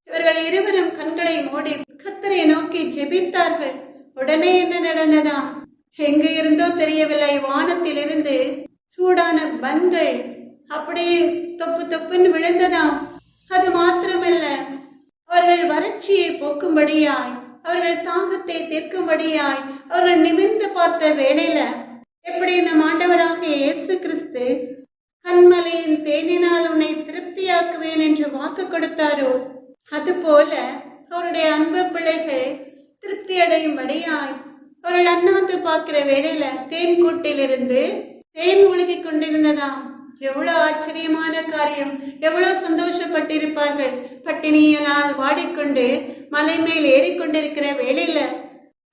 இவர்கள் இருவரும் கண்களை மூடி கர்த்தரை நோக்கி ஜெபித்தார்கள். உடனே என்ன நடந்ததாம்? எங்க இருந்தோ தெரியவில்லை, வானத்திலிருந்து சூடான பன்கள் அப்படியே தொப்பு தொப்புன்னு விழுந்ததாம். அது மாத்திரமல்ல, அவர்கள் வறட்சியை போக்கும்படியாய், அவர்கள் தாகத்தை தீர்க்கும்படியாய் அவர்கள் நிமிர்ந்து பார்த்த வேளையில எப்படி நம் ஆண்டவராக இயேசு கிறிஸ்து கண்மலையின் தேனினால் உன்னை திருப்தியாக்குவேன் என்று வாக்கு கொடுத்தாரோ, அதுபோல அவருடைய அன்பு பிள்ளைகள் திருப்தி அடையும்படியாய் அவர்கள் அண்ணாந்து பார்க்கிற வேளையில தேன் கூட்டிலிருந்து தேன் ஒழுகி கொண்டிருந்ததாம். எவ்வளவு ஆச்சரியமான காரியம்! எவ்வளவு சந்தோஷப்பட்டிருப்பார்கள். பட்டினியினால் வாடிக்கொண்டு மலை மேல் ஏறிக்கொண்டிருக்கிற வேளையில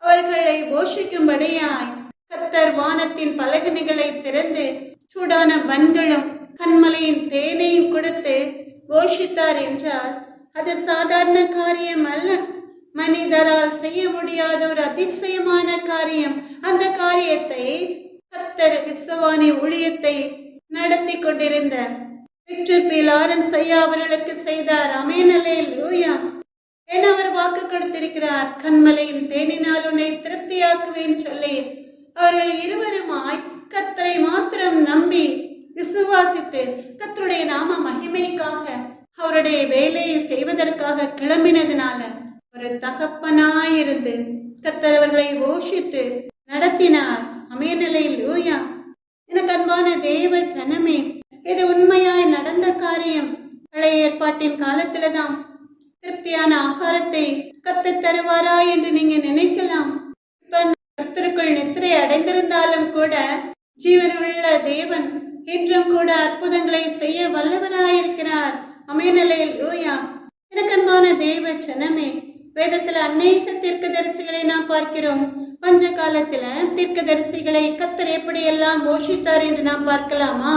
அவர்களை போஷிக்கும்படியாய் கர்த்தர் வானத்தின் பலகணிகளை திறந்து சூடான பன்களும் கண்மலையின் தேனையும் கொடுத்து போஷித்தார் என்றால் அது சாதாரண காரியம் அல்ல. மனிதரால் செய்ய முடியாத ஒரு அதிசயமான காரியம். அந்த காரியத்தை கர்த்தர் விசுவானி ஊழியத்தை நடத்தி கொண்டிருந்த விக்டர் பி. லாரன்ஸ் ஐயா அவர்களுக்கு செய்தார். அல்லேலூயா. என அவர் வாக்கு கொடுத்திருக்கிறார், கண்மலையின் தேனினால் உன்னை திருப்தியாக்குவேன் சொல்லி. அவர்கள் இருவருமாய் கர்த்தரை மாத்திரம் நம்பி விசுவாசித்து கர்த்தருடைய நாம மகிமைக்காக அவருடைய வேலையை செய்வதற்காக கிளம்பினதுனால ஒரு தகப்பனாயிருந்து கர்த்தர் அவர்களை போஷித்து நடத்தினார். அல்லேலூயா. எனக்கு அன்பான தேவ ஜனமே, இது உண்மையாய் நடந்த காரியம். பழைய ஏற்பாட்டின் காலத்துலதான் திருப்தியான ஆகாரத்தை கர்த்தர் தருவாரா என்று நீங்க நினைக்கலாம். இப்ப கர்த்தருக்குள் நித்திரை அடைந்திருந்தாலும் கூட ஜீவனுள்ள தேவன் இன்றும் கூட அற்புதங்களை செய்ய வல்லவராயிருக்கிறார். அல்லேலூயா. எனக்கு அன்பான தேவ ஜனமே, வேதத்துல அநேக தீர்க்கதரிசிகளை நாம் பார்க்கிறோம். பஞ்ச காலத்துல தீர்க்கதரிசிகளை கர்த்தர் எப்படி எல்லாம் போஷித்தார் என்று நாம் பார்க்கலாமா?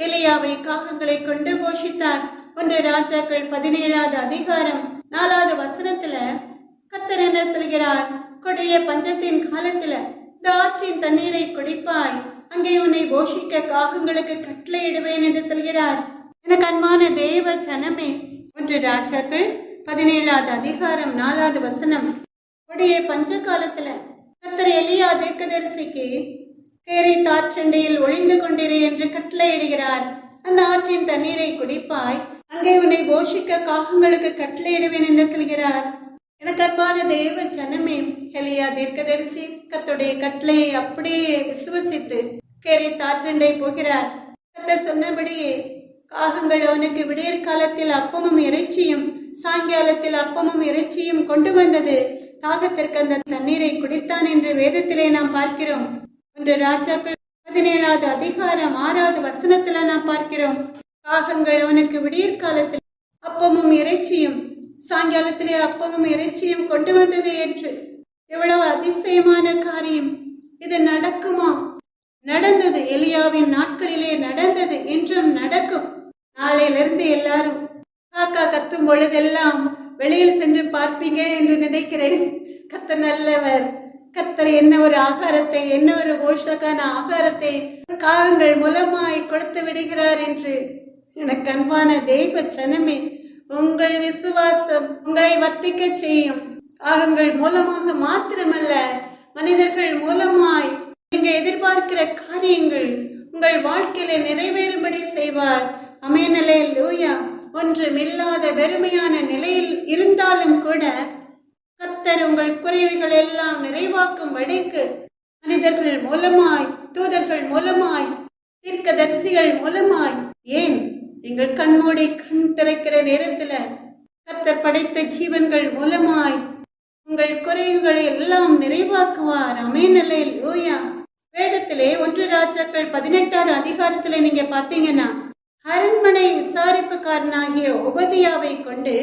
எலியாவை காகங்களை கொண்டு போஷித்தார். 1 ராஜாக்கள் 17வது அதிகாரம் 4வது வசனத்துல கர்த்தர் என்ன சொல்கிறார்? கொடிய பஞ்சத்தின் காலத்துல இந்த ஆற்றின் தண்ணீரை குடிப்பாய், அங்கே உன்னை போஷிக்க காகங்களுக்கு கட்டளையிடுவேன் என்று சொல்கிறார். எனக்கு அன்பான தேவ ஜனமே, 1 ராஜாக்கள் 17வது அதிகாரம் 4வது வசனம், கொடிய பஞ்ச காலத்துல கர்த்தர் எலியா தீர்க்கதரிசிக்கு கேரித் ஆற்றண்டையில் ஒளிந்து கொண்டிரு என்று கட்டளையிடுகிறார். அந்த ஆற்றின் தண்ணீரை குடிப்பாய், அங்கே உன்னை போஷிக்க காகங்களுக்கு கட்டளையிடுவேன் என்று சொல்கிறார். எனக்கு அன்பான தேவ ஜனமே, எலியா தீர்க்கதரிசி கர்த்தருடைய கட்டளையை அப்படியே விசுவசித்து கேரித் ஆற்றண்டை போகிறார். கர்த்தர் சொன்னபடியே காகங்கள் அவனுக்கு விடியற் காலத்தில் அப்பமும் இறைச்சியும் சாயங்காலத்தில் அப்பமும் இறைச்சியும் கொண்டு வந்தது. தாகத்திற்கு அந்த தண்ணீரை குடித்தான் என்று வேதத்திலே நாம் பார்க்கிறோம். 1 ராஜாக்கள் 17வது அதிகாரம் 6வது வசனத்துல நாம் பார்க்கிறோம். காகங்கள் அவனுக்கு விடியற் காலத்தில் அப்பமும் இறைச்சியும் சாயங்காலத்திலே அப்பமும் இறைச்சியும் கொண்டு வந்தது என்று. எவ்வளவு அதிசயமான காரியம்! இது நடக்குமா? நடந்தது, எலியாவின் நாட்களிலே நடந்தது, இன்றும் நடக்கும். நாளையிலிருந்து எல்லாரும் காக்கா கத்தும் பொழுதெல்லாம் வெளியில் சென்று பார்ப்பீங்க என்று நினைக்கிறேன். கர்த்தர் நல்லவர். கர்த்தர் என்ன ஒரு ஆகாரத்தை, என்ன ஒரு போஷகான ஆகாரத்தை காகங்கள் மூலமாய் கொடுத்து விடுகிறார் என்று. எனக்கு அன்பான தெய்வ சனமே, உங்கள் விசுவாசம் உங்களை வர்த்திக்க செய்யும். காகங்கள் மூலமாக மாத்திரமல்ல, மனிதர்கள் மூலமாய் நீங்க எதிர்பார்க்கிற காரியங்கள் உங்கள் வாழ்க்கையில நிறைவேறும்படி செய்வார். ஆமென், அல்லேலூயா. ஒன்றுமில்லாத வெறுமையான நிலையில் இருந்தாலும் கூட கர்த்தர் உங்கள் குறைவுகள் எல்லாம் நிறைவாக்கும் வழிக்கு மனிதர்கள் மூலமாய், தூதர்கள் மூலமாய், தீர்க்கதரிசிகள் மூலமாய், ஏன் நீங்கள் கண்மூடி கண் திறக்கிற நேரத்துல கர்த்தர் படைத்த ஜீவன்கள் மூலமாய் உங்கள் குறைவுகளை எல்லாம் நிறைவாக்குவார். ஆமென், அல்லேலூயா. வேதத்திலே 1 ராஜாக்கள் 18வது அதிகாரத்துல நீங்க பாத்தீங்கன்னா, அரண்மனை விசாரிப்புக்காரனாகிய ஒபதியாவை கொண்டு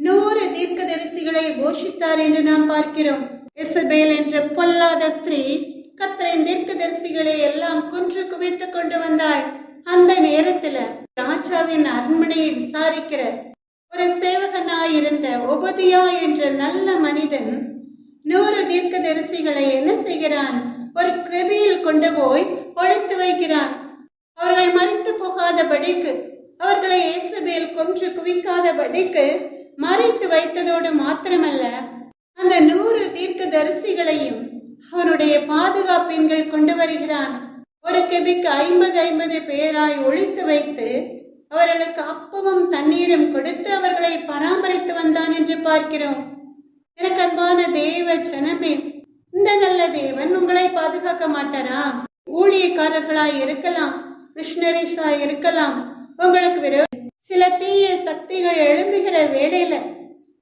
100 தீர்க்கதரிசிகளை போஷித்தார் என்று நாம் பார்க்கிறோம். எசபேல் என்ற பொல்லாத ஸ்திரீ கர்த்தரின் தீர்க்கதரிசிகளை எல்லாம் கொன்று குவித்து கொண்டு வந்தாள். அந்த நேரத்துல ராஜாவின் அரண்மனையை விசாரிக்கிற ஒரு சேவகனாயிருந்த ஒபதியா என்ற நல்ல மனிதன் 100 தீர்க்கதரிசிகளை என்ன செய்கிறான்? ஒரு கெபியில் கொண்டு போய் ஒழித்து வைக்கிறான். அவர்கள் மரித்து போகாதபடிக்கு, அவர்களை எசபேல் கொன்று குவிக்காதபடிக்கு மறைத்து வைத்ததோடு மாத்திரமல்ல, அந்த 100 தீர்க்கதரிசிகளையும் அவனுடைய பாதுகாப்பின்கள் கொண்டு வருகிறான். ஒரு கெபிக்கு 50 பேராய் ஒழித்து வைத்து அவர்களுக்கு அப்பமும் தண்ணீரும் கொடுத்து அவர்களை பராமரித்து வந்தான் என்று பார்க்கிறோம். எனக்கு அன்பான தேவ ஜனமே, இந்த நல்ல தேவன் உங்களை பாதுகாக்க மாட்டாரா? ஊழியக்காரர்களாய் இருக்கலாம், மிஷனரிஸாய் இருக்கலாம். உங்களுக்கு சில தீய சக்திகள் எழும்புகிற வேளையில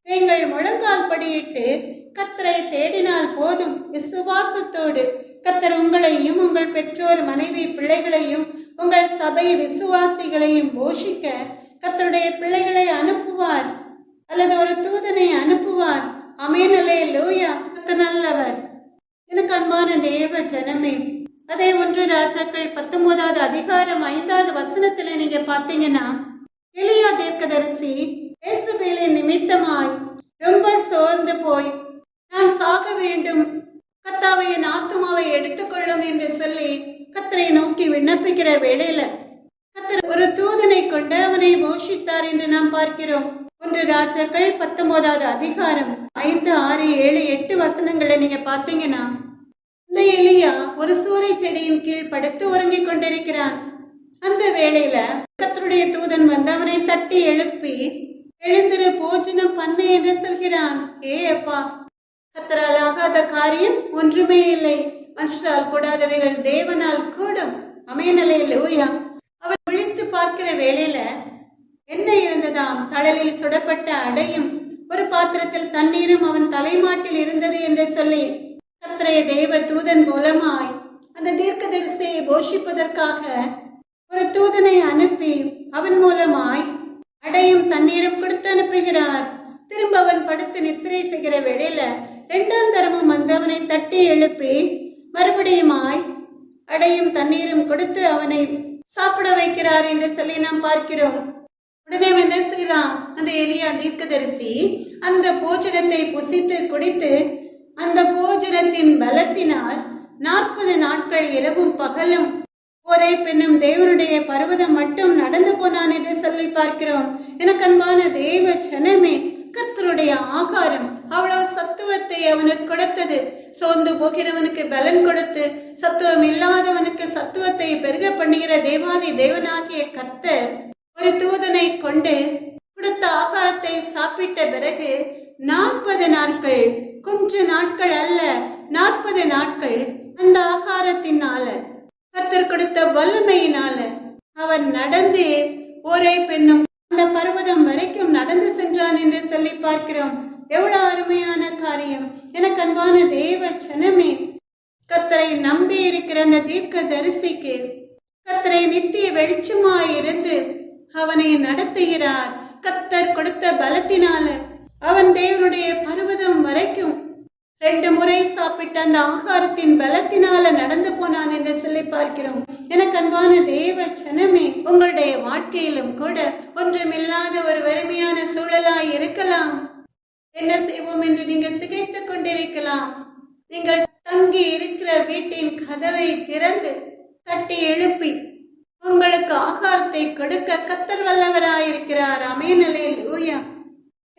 நீங்கள் முழங்கால் படியிட்டு கர்த்தரை தேடினால் போதும். விசுவாசத்தோடு கர்த்தர் உங்களையும் உங்கள் பெற்றோர், மனைவி, பிள்ளைகளையும், உங்கள் சபை விசுவாசிகளையும் போஷிக்க கர்த்தருடைய பிள்ளைகளை அனுப்புவார், அல்லது ஒரு தூதனை அனுப்புவார். ஆமென், அல்லேலூயா. கர்த்தர் நல்லவர். எனக்கு அன்பான தேவ ஜனமே, அதே 1 ராஜாக்கள் 19வது அதிகாரம் 5வது வசனத்துல நீங்க பாத்தீங்கன்னா, எலியா தீர்க்கதரிசி எசபேலின் நிமித்தமாய் ரொம்ப சோர்ந்து போய், நான் சாக வேண்டும், கர்த்தாவே என் ஆத்துமாவை எடுத்துக்கொள்ளும் என்று சொல்லி கர்த்தரை நோக்கி விண்ணப்பிக்கிற வேளையில கர்த்தர் ஒரு தூதனை கொண்டு அவனை போஷித்தார் என்று நாம் பார்க்கிறோம். 1 ராஜாக்கள் 19வது அதிகாரம் 5, 6, 7, 8 வசனங்களை நீங்க பாத்தீங்கன்னா, இந்த எலியா ஒரு சூறை செடியின் கீழ் படுத்து உறங்கிக் கொண்டிருக்கிறான். அந்த வேளையில கர்த்தருடைய தூதன் வந்து அவனை தட்டி எழுப்பி, எழுந்திரு, போஜனம் பண்ணு என்று சொல்கிறான். அப்பா, கர்த்தரால் ஆகாத காரியம் ஒன்றுமே இல்லை, மனுஷரால் கூடாதவைகள் தேவனால் கூடும். ஆமென், அல்லேலூயா. அவர் விழித்து பார்க்கிற வேளையில என்ன இருந்ததாம்? தழலில் சுடப்பட்ட அடையும் ஒரு பாத்திரத்தில் தண்ணீரும் அவன் தலைமாட்டில் இருந்தது என்று சொல்லி கர்த்தருடைய தேவ தூதன் மூலமாய் அந்த தீர்க்கதரிசியை போஷிப்பதற்காக ஒரு தூதனை அனுப்பி அவன் மூலமாய் அடையும் தண்ணீரும் கொடுத்து அனுப்புகிறார். திரும்ப அவன் படுத்து நித்திரை செய்கிற வேளையில 2ஆம் தரமும் வந்து அவனை தட்டி எழுப்பி மறுபடியுமாய் அடையும் தண்ணீரும் கொடுத்து அவனை சாப்பிட வைக்கிறார் என்று சொல்லி நாம் பார்க்கிறோம். உடனே என்ன செய்கிறான்? அந்த எலியா தீர்க்கதரிசி அந்த போஜனத்தை புசித்து குடித்து அந்த போஜனத்தின் பலத்தினால் 40 நாட்கள் இரவும் பகலும் ஒரே பெண்ணும் தேவனுடைய பர்வதம் மட்டும் நடந்து போனான் என்று சொல்லி பார்க்கிறோம். எனக்கு அன்பான தேவ ஜனமே, கர்த்தருடைய ஆகாரம் அவ்வளவு சத்துவத்தை அவனுக்கு கொடுத்தது. சோர்ந்து போகிறவனுக்கு பலன் கொடுத்து சத்துவம் இல்லாதவனுக்கு சத்துவத்தை பெருக பண்ணுகிற தேவாதி தேவனாகிய கர்த்தர் ஒரு தூதனை கொண்டு கொடுத்த ஆகாரத்தை சாப்பிட்ட பிறகு 40 நாட்கள், கொஞ்ச நாட்கள் அல்ல, 40 நாட்கள் அந்த ஆகாரத்தினால, கர்த்தர் கொடுத்த வல்லமையினால அவன் நடந்து ஒரே பெண்ணும் அந்த பர்வதம் வரைக்கும் நடந்து சென்றான் என்று சொல்லி பார்க்கிறோம். எவ்வளவு அருமையான காரியம்! எனக்கு அன்பான தேவ ஜனமே, கர்த்தரை நம்பி இருக்கிற அந்த தீர்க்க தரிசிக்கு கர்த்தரை நித்திய வெளிச்சமாயிருந்து அவனை நடத்துகிறார். கர்த்தர் கொடுத்த பலத்தினால அவன் தேவனுடைய பர்வதம் வரைக்கும் 2 முறை சாப்பிட்ட அந்த ஆகாரத்தின் பலத்தினால நடந்து போனான் என்று சொல்லி பார்க்கிறோம். எனக்கு அன்பான தேவ ஜனமே, உங்களுடைய வாழ்க்கையிலும் கூட ஒன்றுமில்லாத ஒரு வறுமையான சூழலாய் இருக்கலாம். என்ன செய்வோம் என்று நீங்கள் திகைத்துக் கொண்டிருக்கலாம். நீங்கள் தங்கி இருக்கிற வீட்டின் கதவை திறந்து தட்டி எழுப்பி உங்களுக்கு ஆகாரத்தை கொடுக்க கர்த்தர் வல்லவராயிருக்கிறார். ஆமென், அல்லேலூயா.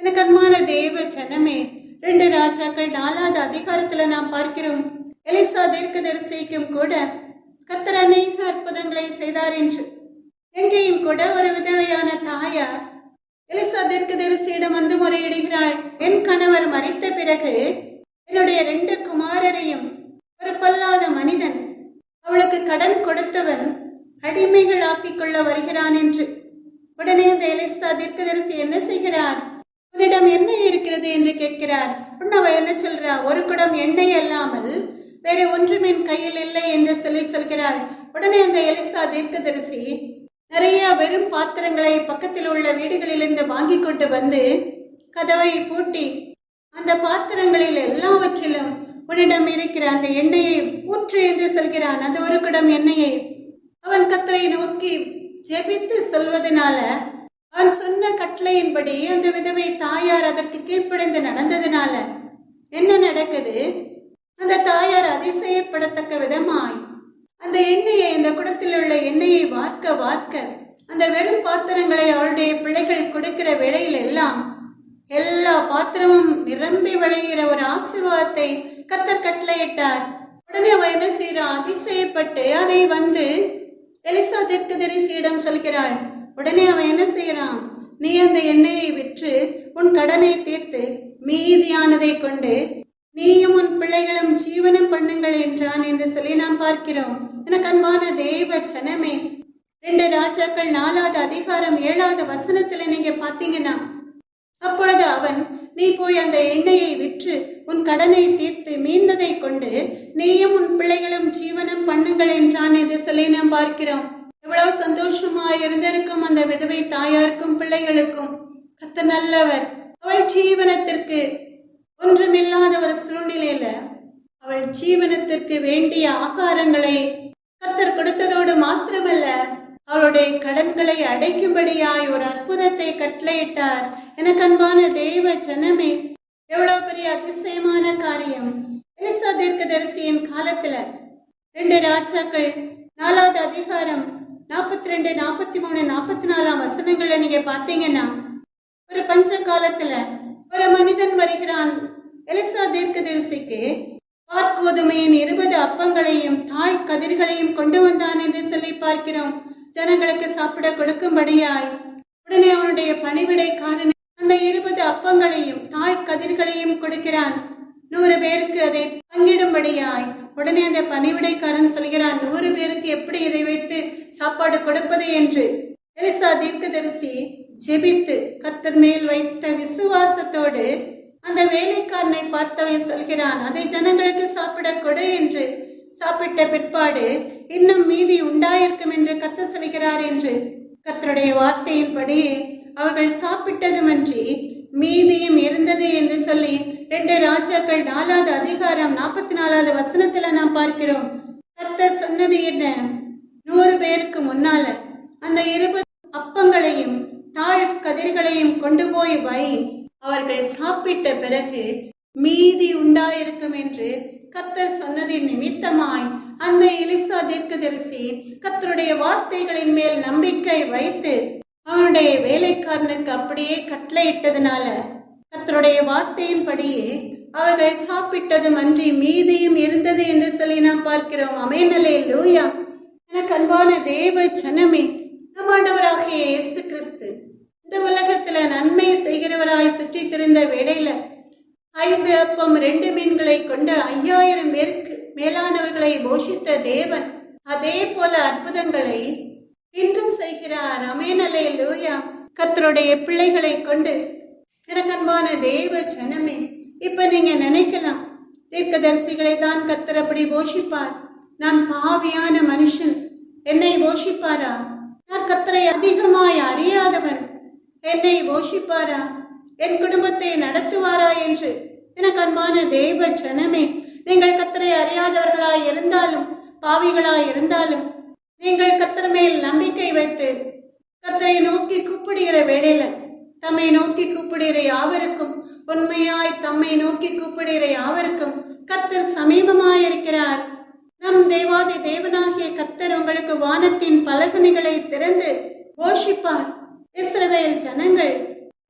எனக்கு அன்பான தேவ ஜனமே, 2 ராஜாக்கள் 4வது அதிகாரத்துல நாம் பார்க்கிறோம். எலிசா தீர்க்கதரிசிக்கும் கூட கர்த்தர் அநேக அற்புதங்களை செய்தார் என்று. எங்கேயும் கூட ஒரு விதவையான தாயார் எலிசா தீர்க்கதரிசியிடம் வந்து முறையிடுகிறாள். என் கணவர் மரித்த பிறகு என்னுடைய 2 குமாரரையும் ஒரு பொல்லாத மனிதன், அவளுக்கு கடன் கொடுத்தவன், அடிமைகள் ஆக்கிக் கொள்ள வருகிறான் என்று. உடனே அந்த எலிசா தீர்க்கதரிசி என்ன செய்கிறார்? உன்னிடம் எண்ணெய் இருக்கிறது என்று கேட்கிறார். உன்னவ என்ன சொல்றா? ஒரு குடம் எண்ணெய் அல்லாமல் வேற ஒன்றும் என் கையில் இல்லை என்று சொல்கிறாள். உடனே அந்த எலிசா தீர்க்கதரிசி நிறைய வெறும் பாத்திரங்களை பக்கத்தில் உள்ள வீடுகளிலிருந்து வாங்கி கொண்டு வந்து கதவை பூட்டி அந்த பாத்திரங்களில் எல்லாவற்றிலும் உன்னிடம் இருக்கிற அந்த எண்ணெயை ஊற்று என்று சொல்கிறான். அந்த ஒரு குடம் எண்ணெயை அவன் கர்த்தரை நோக்கி ஜெபித்து சொல்வதனால, அவன் சொன்ன கட்டளையின்படி அந்த விதவை தாயார் அதற்கு கீழ்ப்படிந்து நடந்ததுனால என்ன நடக்குது? அந்த தாயார் அதிசயப்படத்தக்க விதமாய் அந்த எண்ணெயை, அந்த குடத்தில் உள்ள எண்ணெயை வார்க்க வார்க்க அந்த வெறும் பாத்திரங்களை அவளுடைய பிள்ளைகள் கொடுக்கிற வேளையில் எல்லாம் எல்லா பாத்திரமும் நிரம்பி விளைகிற ஒரு ஆசீர்வாதத்தை கர்த்தர் கட்டளையிட்டார். உடனே அவன் என்ன செய்யறான்? அதிசயப்பட்டு அதை வந்து எலிசா தீர்க்கதரிசியிடம் சொல்கிறாள். உடனே அவன் என்ன செய்யறான்? நீ அந்த எண்ணெயை விற்று உன் கடனை தீர்த்து மீதியானதை கொண்டு நீயும் உன் பிள்ளைகளும் ஜீவனம் பண்ணுங்கள் என்றான் என்று சொல்லி நாம் பார்க்கிறோம். எனக்கு அன்பான தேவ ஜனமே, 2 ராஜாக்கள் 4வது அதிகாரம் 7வது வசனத்துல நீங்க பாத்தீங்கன்னா, அப்பொழுது அவன், நீ போய் அந்த எண்ணெயை விற்று உன் கடனை தீர்த்து மீந்ததை கொண்டு நீயும் உன் பிள்ளைகளும் ஜீவனம் பண்ணுங்கள் என்றான் என்று சொல்லி நாம் பார்க்கிறோம். எவ்வளவு சந்தோஷமா இருந்திருக்கும் அந்த விதவை தாயாருக்கும் பிள்ளைகளுக்கும். கர்த்தர் நல்லவர். அவள் ஜீவனத்திற்கு ஒன்றுமில்லாத ஒரு சூழ்நிலையில அவள் ஜீவனத்திற்கு வேண்டிய ஆகாரங்களை கர்த்தர் கொடுத்ததோடு மாத்திரமல்ல, அவளுடைய கடன்களை அடைக்கும்படியாய் ஒரு அற்புதத்தை கட்டளையிட்டார். எனக்கு அன்பான தேவ ஜனமே, எவ்வளவு பெரிய அதிசயமான காரியம்! எலிசா தீர்க்கதரிசியின் காலத்துல 2 ராஜாக்கள் 4வது அதிகாரம் 42, 43, 44 வசனங்களை நீங்க பாத்தீங்கன்னா, ஒரு பஞ்ச காலத்துல ஒரு மனிதன் வருகிறான். எலிசா தீர்க்கதரிசிக்கு பார்க்கோதுமையின் 20 அப்பங்களையும் தாழ் கதிர்களையும் கொண்டு வந்தான் என்று சொல்லி பார்க்கிறோம். ஜனங்களுக்கு சாப்பிட கொடுக்கும்படியாய். உடனே அவனுடைய பணிவிடைக்காரன் அந்த 20 அப்பங்களையும் தாழ் கதிர்களையும் கொடுக்கிறான், 100 பேருக்கு அதை பங்கிடும்படியாய். உடனே அந்த பணிவிடைக்காரன் சொல்கிறான், 100 பேருக்கு எப்படி இதை வைத்து சாப்பாடு கொடுப்பது என்று. எலிசா தீர்க்கதரிசி ஜெபித்து கர்த்தர் மேல் வைத்த விசுவாசத்தோடு அந்த வேலைக்காரனை பார்த்தவன் சொல்கிறான், அதை ஜனங்களுக்கு சாப்பிட கொடு என்று. சாப்பிட்ட பிற்பாடு இன்னும் மீதி உண்டாயிருக்கும் என்று கர்த்தர் சொல்கிறார் என்று. கர்த்தருடைய வார்த்தையின்படி அவர்கள் சாப்பிட்டதுமன்றி மீதியும் இருந்தது என்று சொல்லி 2 ராஜாக்கள் 4வது அதிகாரம் 44வது வசனத்துல நாம் பார்க்கிறோம். கர்த்தர் சொன்னது என்ன? 100 பேருக்கு முன்னால அந்த 20 அப்பங்களையும் தாழ் கதிர்களையும் கொண்டு போய் வை, அவர்கள் சாப்பிட்ட பிறகு மீதி உண்டாயிருக்கும் என்று கர்த்தர் சொன்னதின் நிமித்தமாய் அந்த எலிசா தீர்க்கதரிசி கர்த்தருடைய வார்த்தைகளின் மேல் நம்பிக்கை வைத்து அவனுடைய வேலைக்காரனுக்கு அப்படியே கட்டளையிட்டதுனால கர்த்தருடைய வார்த்தையின்படியே அவர்கள் சாப்பிட்டதும் அன்றி மீதியும் இருந்தது என்று சொல்லி நாம் பார்க்கிறோம். ஆமென், அல்லேலூயா. எனக்கு அன்பான தேவ ஜனமே, நம் ஆண்டவராகிய இயேசு கிறிஸ்து இந்த உலகத்துல நன்மை செய்கிறவராய் சுற்றி திரிந்த வேளையில 5 அப்பம் 2 மீன்களை கொண்ட 5000 பேருக்கு மேலானவர்களை போஷித்த தேவன் அதே போல அற்புதங்களை இன்றும் செய்கிறார். ஆமென், அல்லேலூயா. கர்த்தருடைய பிள்ளைகளை கொண்டு எனக்கு அன்பான தேவ ஜனமே, இப்ப நீங்க நினைக்கலாம், தீர்க்கதரிசிகளை தான் கர்த்தர் அப்படி போஷிப்பார், நான் பாவியான மனுஷன், என்னை போஷிப்பாரா? நான் கர்த்தரை அதிகமாய் அறியாதவன், என்னை போஷிப்பாரா? என் குடும்பத்தை நடத்துவாரா என்று எனக்கு அன்பான தேவ ஜனமே, நீங்கள் கர்த்தரை அறியாதவர்களாய் இருந்தாலும் பாவிகளாய் இருந்தாலும் நீங்கள் கர்த்தர் மேல் நம்பிக்கை வைத்து கர்த்தரை நோக்கி கூப்பிடுகிற வேளையில, தம்மை நோக்கி கூப்பிடுகிற யாவருக்கும், உண்மையாய் தம்மை நோக்கி கூப்பிடுகிற யாவருக்கும் கர்த்தர் சமீபமாயிருக்கிறார். நம் தேவாதி தேவனாகிய கர்த்தர் உங்களுக்கு வானத்தின் பலகணிகளை திறந்து போஷிப்பார். இஸ்ரவேல் ஜனங்கள்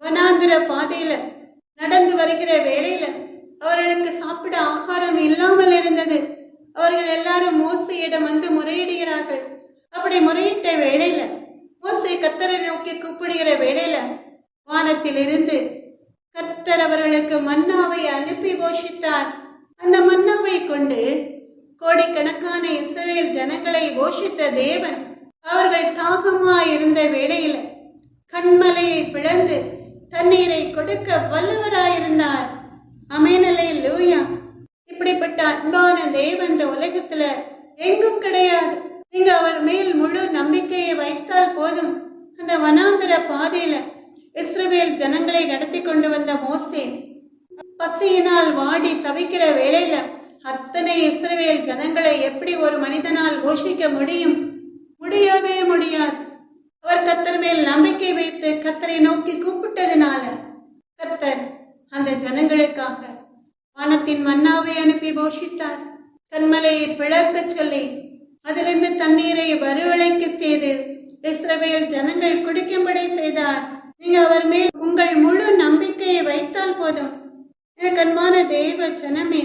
வனாந்திர பாதையில நடந்து வருகிற வேளையில அவர்களுக்கு சாப்பிட ஆகாரம் இல்லாமல் இருந்தது. அவர்கள் எல்லாரும் மோசையிடம் வந்து முறையிடுகிறார்கள். அப்படி முறையிட்ட வேளையில மோசே கர்த்தரை நோக்கி கூப்பிடுகிற வேளையில வானத்தில் இருந்து கர்த்தர் அவர்களுக்கு மன்னாவை அனுப்பி போஷித்தார். அந்த மன்னாவை கொண்டு கோடிக்கணக்கான இஸ்ரவேல் ஜனங்களை போஷித்த தேவன் அவர்கள் தாகமாய் இருந்த வேளையில கண்மலையை பிளந்து தண்ணீரை கொடுக்க வல்லவராயிருந்தார். ஆமென், அல்லேலூயா. இப்படிப்பட்ட அன்பான தேவன் இந்த உலகத்துல எங்கும் கிடையாது. நீங்க அவர் மேல் முழு நம்பிக்கையை வைத்தால் போதும். அந்த வனாந்திர பாதையில இஸ்ரவேல் ஜனங்களை நடத்தி கொண்டு வந்த மோசே பசியினால் வாடி தவிக்கிற வேளையில அத்தனை இஸ்ரவேல் ஜனங்களை எப்படி ஒரு மனிதனால் போஷிக்க முடியும்? முடியவே முடியாது. அவர் கர்த்தர் மேல் நம்பிக்கை வைத்து கர்த்தரை நோக்கி கூப்பிட்டதுனால கர்த்தர் அந்த ஜனங்களுக்காக வானத்தின் மன்னாவை அனுப்பி போஷித்தார். கண்மலையை பிளக்க சொல்லி அதிலிருந்து தண்ணீரை வரவழைக்க செய்து இஸ்ரவேல் ஜனங்கள் குடிக்கும்படி செய்தார். நீங்க அவர் மேல் உங்கள் முழு நம்பிக்கையை வைத்தால் போதும். எனக்கு அன்பான தேவ ஜனமே,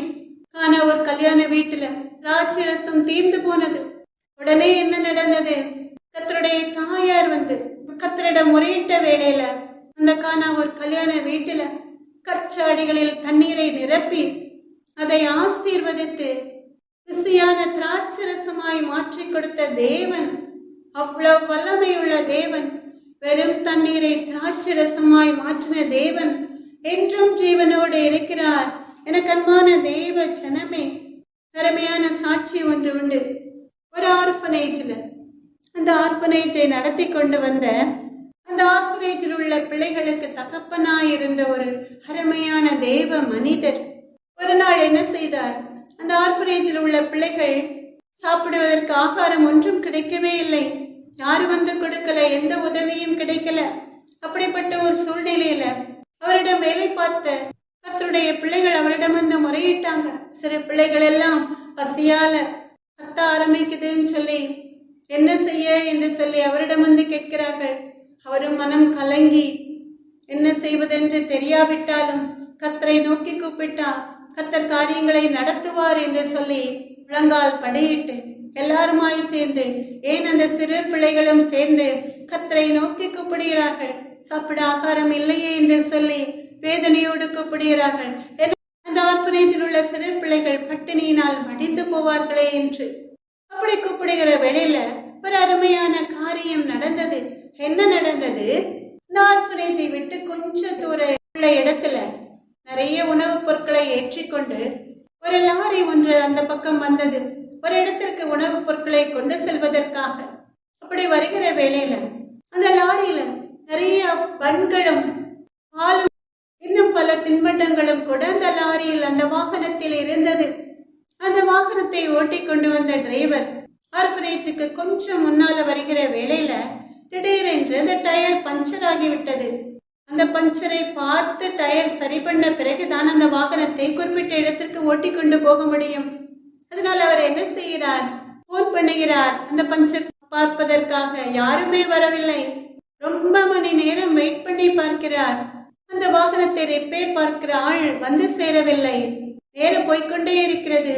ஆனா ஒரு கல்யாண வீட்டுல திராட்சரசம் தீர்ந்து போனது. உடனே என்ன நடந்தது? கர்த்தருடைய தாயார் வந்து கர்த்தரிடம் முறையிட்ட வேளையில அந்த கானா ஒரு கல்யாண வீட்டுல கற்சாடிகளில் தண்ணீரை நிரப்பி அதை ஆசீர்வதித்து ருசியான திராட்சரசமாய் மாற்றி கொடுத்த தேவன், அவ்வளவு வல்லமையுள்ள தேவன், வெறும் தண்ணீரை திராட்சரசமாய் மாற்றின தேவன் என்றும் ஜீவனோடு இருக்கிறார். எனக்கு அன்பான தேவ ஜனமே, அருமையான சாட்சி ஒன்று உண்டு. ஒரு ஆர்ஃபனேஜில் அந்த ஆர்ஃபனேஜை நடத்தி கொண்டு வந்த அந்த ஆர்ஃபனேஜில் உள்ள பிள்ளைகளுக்கு தகப்பனாயிருந்த ஒரு அருமையான தேவ மனிதர் ஒரு நாள் என்ன செய்தார்? அந்த ஆர்ஃபனேஜில் உள்ள பிள்ளைகள் சாப்பிடுவதற்கு ஆகாரம் ஒன்றும் கிடைக்கவே இல்லை. யாரும் வந்து கொடுக்கல, எந்த உதவியும் கிடைக்கல. அப்படிப்பட்ட ஒரு சூழ்நிலையில அவரிடம் வேலை பார்த்த கர்த்தருடைய பிள்ளைகள் அவரிடம் வந்து முறையிட்டாங்க. சிறு பிள்ளைகள் எல்லாம் பசியால கத்த ஆரம்பிக்குதுன்னு சொல்லி என்ன செய்ய என்று சொல்லி அவரிடம் வந்து கேட்கிறார்கள். அவரும் மனம் கலங்கி என்ன செய்வதென்று தெரியாவிட்டாலும் கர்த்தரை நோக்கி கூப்பிட்டார். கர்த்தர் காரியங்களை நடத்துவார் என்று சொல்லி முழங்கால் படியிட்டு எல்லாருமாய் சேர்ந்து, ஏன் அந்த சிறு பிள்ளைகளும் சேர்ந்து கர்த்தரை நோக்கி கூப்பிடுகிறார்கள். சாப்பிட ஆகாரம் இல்லையே என்று சொல்லி வேதனையோடு கூப்பிடுகிறார்கள். அந்த ஆர்ஃபனேஜில் உள்ள சிறு பிள்ளைகள் பட்டினியினால் மடிந்து போவார்களே என்று அப்படி கூப்பிடுகிற வேளையில ஒரு அருமையான காரியம் நடந்தது. என்ன நடந்தது? இந்த ஆர்ஃபனேஜை விட்டு கொஞ்சம் தூரம் உள்ள இடத்துல நிறைய உணவுப் பொருட்களை ஏற்றிக்கொண்டு ஒரு லாரி ஒன்று அந்த பக்கம் வந்தது. ஒரு இடத்திற்கு உணவுப் பொருட்களை கொண்டு செல்வதற்காக அப்படி வருகிற வேளையில அந்த லாரியில நிறைய பன்களும் பாலும் இன்னும் பல தின்பண்டங்களும் கூட அந்த லாரியில் அந்த வாகனத்தில் இருந்தது. அந்த வாகனத்தை ஓட்டி கொண்டு வந்த டிரைவர் ஆர்ஃபனேஜுக்கு கொஞ்சம் முன்னால வருகிற வேளையில திடீரென்று அந்த டயர் பஞ்சர் ஆகிவிட்டது. அந்த பஞ்சரை பார்த்து டயர் சரி பண்ண பிறகுதான் அந்த வாகனத்தை குறிப்பிட்ட இடத்திற்கு ஓட்டி கொண்டு போக முடியும். அதனால அவர் என்ன செய்கிறார்? போன் பண்ணுகிறார் அந்த பஞ்சர் பார்ப்பதற்காக. யாருமே வரவில்லை. ரொம்ப மணி நேரம் வெயிட் பண்ணி பார்க்கிறார். அந்த வாகனத்தை ரிப்பேர் பார்க்கிற ஆள் வந்து சேரவில்லை. நேரம் போய்கொண்டே இருக்கிறது.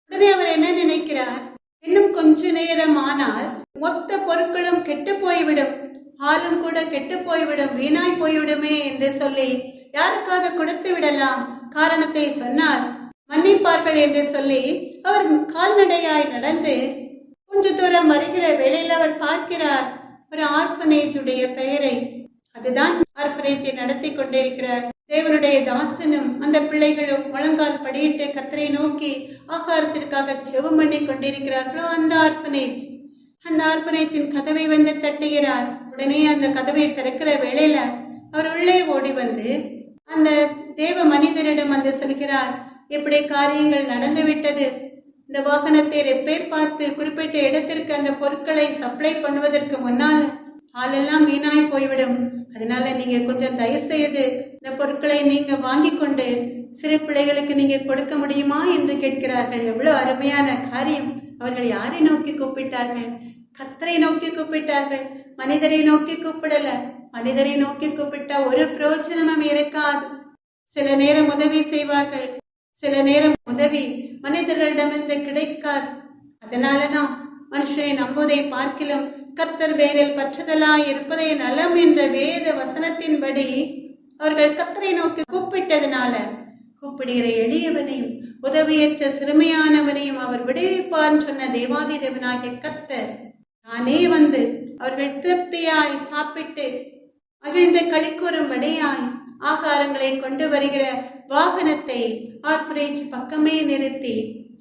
உடனே அவர் என்ன நினைக்கிறார்? இன்னும் கொஞ்ச நேரம் ஆனால் மொத்த பொருட்களும் கெட்டு போய்விடும், பாலும் கூட கெட்டு போய்விடும், வீணாய் போய்விடுமே என்று சொல்லி யாருக்காக கொடுத்து விடலாம். காரணத்தை சொன்னால் மன்னிப்பார்கள் என்று சொல்லி அவர் கால்நடையாய் நடந்து கொஞ்ச தூரம் வருகிற வேளையில் அவர் பார்க்கிறார் ஒரு ஆர்ஃபனேஜுடைய பெயரை. அதுதான் ஆர்ஃபனேஜை நடத்தி கொண்டிருக்கிறார் தேவனுடைய தாசனும் அந்த பிள்ளைகளும் முழங்கால் படியிட்டு கர்த்தரை நோக்கி ஆகாரத்திற்காக ஜெபம் பண்ணி கொண்டிருக்கிறார்களோ அந்த ஆர்ஃபனேஜ். அந்த ஆர்ஃபனேஜின் கதவை வந்து தட்டுகிறார். உடனே அந்த கதவை திறக்கிற வேளையில அவர் உள்ளே ஓடி வந்து அந்த தேவ மனிதரிடம் வந்து சொல்கிறார், சொல்கிறார், இப்படி காரியங்கள் நடந்துவிட்டது. இந்த வாகனத்தை ரிப்பேர் பார்த்து குறிப்பிட்ட இடத்திற்கு அந்த பொருட்களை சப்ளை பண்ணுவதற்கு முன்னால் ஆளெல்லாம் வீணாய் போய்விடும். அதனால நீங்க கொஞ்சம் தயவு செய்து இந்த பொருட்களை நீங்க வாங்கி கொண்டு சிறு பிள்ளைகளுக்கு நீங்க கொடுக்க முடியுமா என்று கேட்கிறார்கள். எவ்வளவு அருமையான காரியம்! அவர்கள் யாரை நோக்கி கூப்பிட்டார்கள்? கர்த்தரை நோக்கி கூப்பிட்டார்கள். மனிதரை நோக்கி கூப்பிடல. மனிதரை நோக்கி கூப்பிட்டா ஒரு பிரயோஜனமும் இருக்காது. சில நேரம் உதவி செய்வார்கள், சில நேரம் உதவி மனிதர்களிடமிருந்து கிடைக்காது. அதனாலதான் மனுஷரை நம்புவதை பார்க்கிலும் கர்த்தர் பேரில் பற்றுதலாய் இருப்பதே நலம் என்ற வேத வசனத்தின்படி அவர்கள் கர்த்தரை நோக்கி கூப்பிட்டதுனால கூப்பிடுகிற எளியவனையும் உதவியற்ற சிறுமையானவனையும் அவர் விடுவிப்பார் சொன்ன தேவாதி தேவனாகிய கர்த்தர் தானே வந்து அவர்கள் திருப்தியாய் சாப்பிட்டு மகிழ்ந்து களிக்கூறும்படியாய் ஆகாரங்களை கொண்டு வருகிற வாகனத்தை ஆர்ஃபரேஜ் பக்கமே நிறுத்தி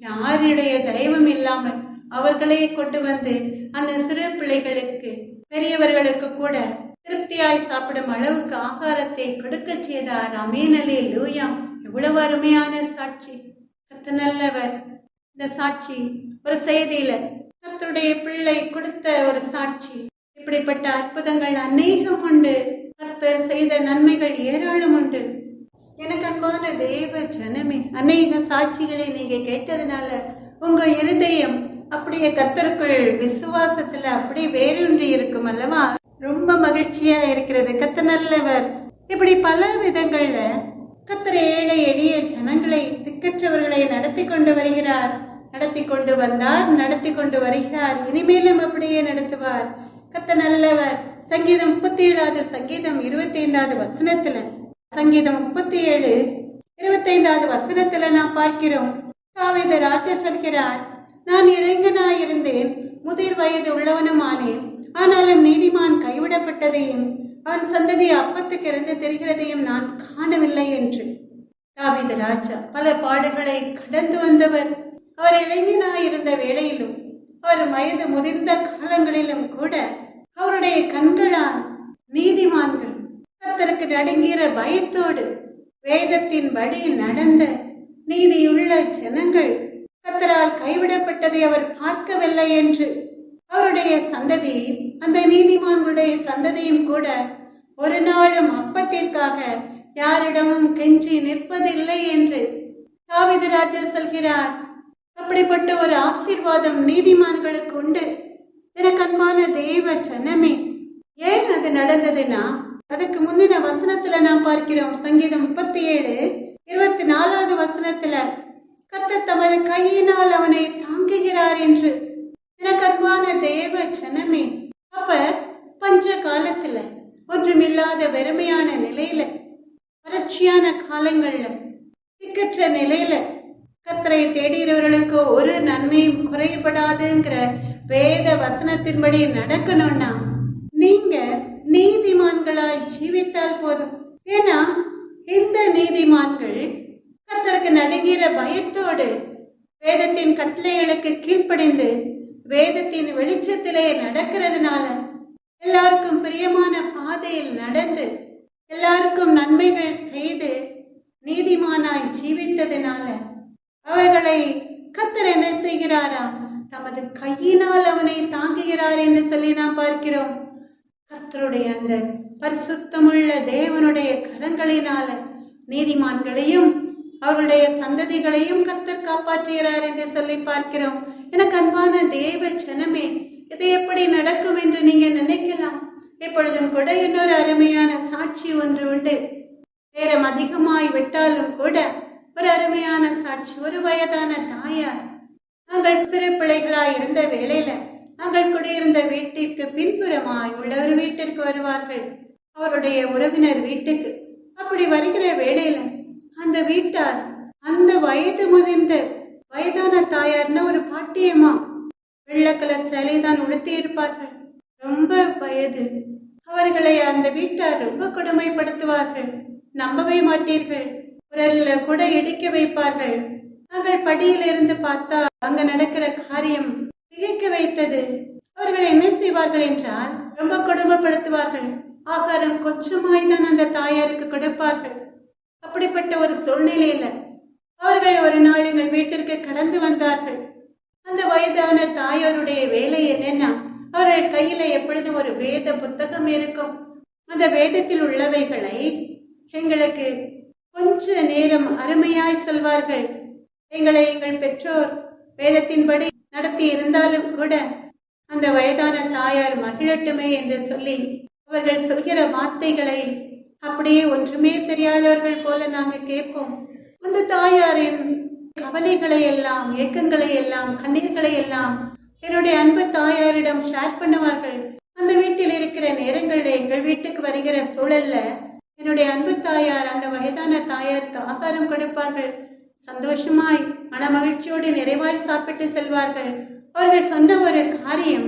யாருடைய தயவும் இல்லாமல் அவர்களே கொண்டு வந்து அந்த சிறு பிள்ளைகளுக்கு பெரியவர்களுக்கு கூட திருப்தியாய் சாப்பிடும் அளவுக்கு ஆகாரத்தை கொடுக்க செய்தார். ஆமென், அல்லேலூயா. எவ்வளவு அருமையான சாட்சி! கர்த்தர் நல்லவர். இந்த சாட்சி ஒரு செய்தியில கர்த்தருடைய பிள்ளை கொடுத்த ஒரு சாட்சி. இப்படிப்பட்ட அற்புதங்கள் அநேகம் உண்டு. கர்த்தர் செய்த நன்மைகள் ஏராளம் உண்டு. எனக்கு அன்பான தேவ ஜனமே, அநேக சாட்சிகளை நீங்க கேட்டதுனால உங்க இருதயம் அப்படியே கர்த்தருக்குள் விசுவாசத்துல அப்படியே வேரூன்றி இருக்கும் அல்லவா? ரொம்ப மகிழ்ச்சியா இருக்கிறது. கர்த்தர் நல்லவர். இப்படி பல விதங்கள்ல கர்த்தர் ஏழை எளிய ஜனங்களை திக்கற்றவர்களை நடத்தி கொண்டு வருகிறார். நடத்தி கொண்டு வந்தார், நடத்தி கொண்டு வருகிறார். இனிமேலும் அப்படியே நடத்துவார். கர்த்தர் நல்லவர். சங்கீதம் 37 சங்கீதம் 25 வசனத்துல, சங்கீதம் 37 25 வசனத்துல நாம் பார்க்கிறோம். தாவீது ராஜா சொல்கிறார், நான் இளைஞனாயிருந்தேன், முதிர் வயது உள்ளவனுமானேன். ஆனாலும் நீதிமான் கைவிடப்பட்டதையும் அவன் சந்ததி அப்பத்துக்கு இருந்து தெரிகிறதையும் நான் காணவில்லை என்று. தாவீது ராஜா பல பாடுகளை கடந்து வந்தவர். அவர் இளைஞனாயிருந்த வேளையிலும் அவர் வயது முதிர்ந்த காலங்களிலும் கூட அவருடைய கண்களால் நீதிமான்கள் கர்த்தருக்கு நடுங்கிற பயத்தோடு வேதத்தின்படி நடந்த நீதியுள்ள ஜனங்கள் கர்த்தரால் கைவிடப்பட்டதை அவர் பார்க்கவில்லை என்று அவருடைய சந்ததி, அந்த நீதிமான்களுடைய சந்ததியும் கூட ஒரு நாளும் அப்பத்திற்காக யாரிடமும் கெஞ்சி நிற்பதில்லை என்று தாவீது ராஜா சொல்கிறார். அப்படிப்பட்ட ஒரு ஆசீர்வாதம் நீதிமான்களுக்கு உண்டு. எனக்கு அன்பான தேவ ஜனமே, ஏன் அது நடந்ததுன்னா அதுக்கு முந்தின வசனத்துல நாம் பார்க்கிறோம். சங்கீதம் 37 24 வசனத்துல கர்த்தர் தமது கையினால் அவனை தாங்குகிறார் என்று. எனக்கு அன்பான தேவ ஜனமே, அப்ப பஞ்ச காலத்துல ஒன்றுமில்லாத வெறுமையான நிலையில, வறட்சியான காலங்கள்ல, திக்கற்ற நிலையில கர்த்தரை தேடுகிறவர்களுக்கு ஒரு நன்மையும் குறைபடாதுங்கிற வேத வசனத்தின்படி நடக்கணும்னா நீங்க நீதிமான்களாய் ஜீவித்தால் போதும். ஏன்னா இந்த நீதிமான்கள் கர்த்தருக்கு நடுங்கிற பயத்தோடு வேதத்தின் கட்டளைகளுக்கு கீழ்ப்படிந்து வேதத்தின் வெளிச்சத்திலே நடக்கிறதுனால, எல்லாருக்கும் பிரியமான பாதையில் நடந்து எல்லாருக்கும் நன்மைகள் செய்து நீதிமானாய் ஜீவித்ததினால அவர்களை கர்த்தர் என்ன செய்கிறாராம்? தமது கையினால் அவனை தாங்குகிறார் என்று சொல்லி நாம் பார்க்கிறோம். கர்த்தருடைய அந்த பரிசுத்தமுள்ள தேவனுடைய கரங்களினால நீதிமான்களையும் அவருடைய சந்ததிகளையும் கர்த்தர் காப்பாற்றுகிறார் என்று சொல்லி பார்க்கிறோம். எனக்கு அன்பான தேவ ஜனமே, இது எப்படி நடக்கும் என்று நீங்க நினைக்கலாம். இப்பொழுதும் கூட இன்னொரு அருமையான சாட்சி ஒன்று உண்டு. நேரம் அதிகமாய் விட்டாலும் கூட ஒரு அருமையான சாட்சி. ஒரு வயதான தாயார் நாங்கள் சிறு பிள்ளைகளாய் இருந்த வேளையில நாங்கள் குடியிருந்த வீட்டிற்கு பின்புறமாய் உள்ள ஒரு வீட்டிற்கு வருவார்கள், அவருடைய உறவினர் வீட்டுக்கு. அப்படி வருகிற வேளையில அந்த வீட்டார் அந்த வயது முதிர்ந்த வயதான தாயார்னா ஒரு பாட்டியம்மா, வெள்ளை கலர் சேலைதான் உடுத்தி இருப்பார்கள். ரொம்ப வயது. அவர்களை அந்த வீட்டார் ரொம்ப கொடுமைப்படுத்துவார்கள். நம்பவே மாட்டீர்கள். குரல்ல கூட இடிக்க வைப்பார்கள். நாங்கள் படியில் இருந்து பார்த்தா அங்க நடக்கிற காரியம் திகைக்க வைத்தது. அவர்கள் என்ன செய்வார்கள் என்றால் ரொம்ப கொடுமைப்படுத்துவார்கள். ஆகாரம் கொஞ்சமாய் தான் அந்த தாயாருக்கு கொடுப்பார்கள். அப்படிப்பட்ட ஒரு சூழ்நிலையில அவர்கள் ஒரு நாள் எங்கள் வீட்டிற்கு கடந்து வந்தார்கள். அந்த வயதான தாயாருடைய வேலை என்னன்னா, அவர்கள் கையில எப்பொழுதும் ஒரு வேத புத்தகம் இருக்கும். அந்த வேதத்தில் உள்ளவைகளை எங்களுக்கு கொஞ்ச நேரம் அருமையாய் சொல்வார்கள். எங்கள் பெற்றோர் வேதத்தின்படி நடத்தி இருந்தாலும் கூட அந்த வயதான தாயார் மகிழட்டுமே என்று சொல்லி அவர்கள் சொல்கிற வார்த்தைகளை அப்படியே ஒன்றுமே தெரியாதவர்கள் போல நாங்கள் கேட்போம். அந்த தாயாரின் கவலைகளை எல்லாம், ஏக்கங்களை எல்லாம், கண்ணீர்களை எல்லாம் என்னுடைய அன்பு தாயாரிடம் ஷேர் பண்ணுவார்கள். அந்த வீட்டில் இருக்கிற நேரங்களில் எங்கள் வீட்டுக்கு வருகிற சூழல்ல என்னுடைய அன்பு தாயார் அந்த வயதான தாயாருக்கு ஆகாரம் கொடுப்பார்கள். சந்தோஷமாய் மனமகிழ்ச்சியோடு நிறைவாய் சாப்பிட்டு செல்வார்கள். அவர்கள் சொன்ன ஒரு காரியம்,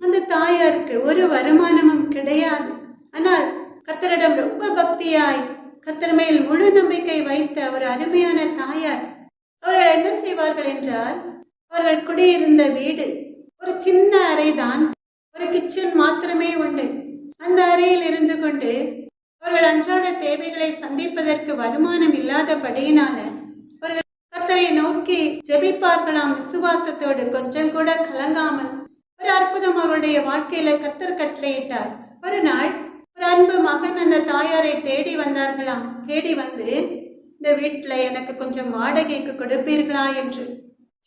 அந்த தாயாருக்கு ஒரு வருமானமும் கிடையாது. ஆனால் கர்த்தரிடம் ரொம்ப பக்தியாய் கர்த்தர் மேல் முழு நம்பிக்கை வைத்த ஒரு அருமையான தாயார். அவர்கள் என்ன செய்வார்கள் என்றால், அவர்கள் குடியிருந்த வீடு ஒரு சின்ன அறைதான், ஒரு கிச்சன் மாத்திரமே உண்டு. அந்த அறையில் இருந்து கொண்டு அவர்கள் அன்றாட தேவைகளை சந்திப்பதற்கு வருமானம் இல்லாதபடியினால அவர்கள் கர்த்தரை நோக்கி ஜெபிப்பார்களாம். விசுவாசத்தோடு கொஞ்சம் கூட கலங்காமல். ஒரு அற்புதம் அவருடைய வாழ்க்கையில கர்த்தர் கட்டளையிட்டார். ஒரு நாள் ஒரு அன்பு மகன் அந்த தாயாரை தேடி வந்தார்களாம். தேடி வந்து, இந்த வீட்டுல எனக்கு கொஞ்சம் வாடகைக்கு கொடுப்பீர்களா என்று.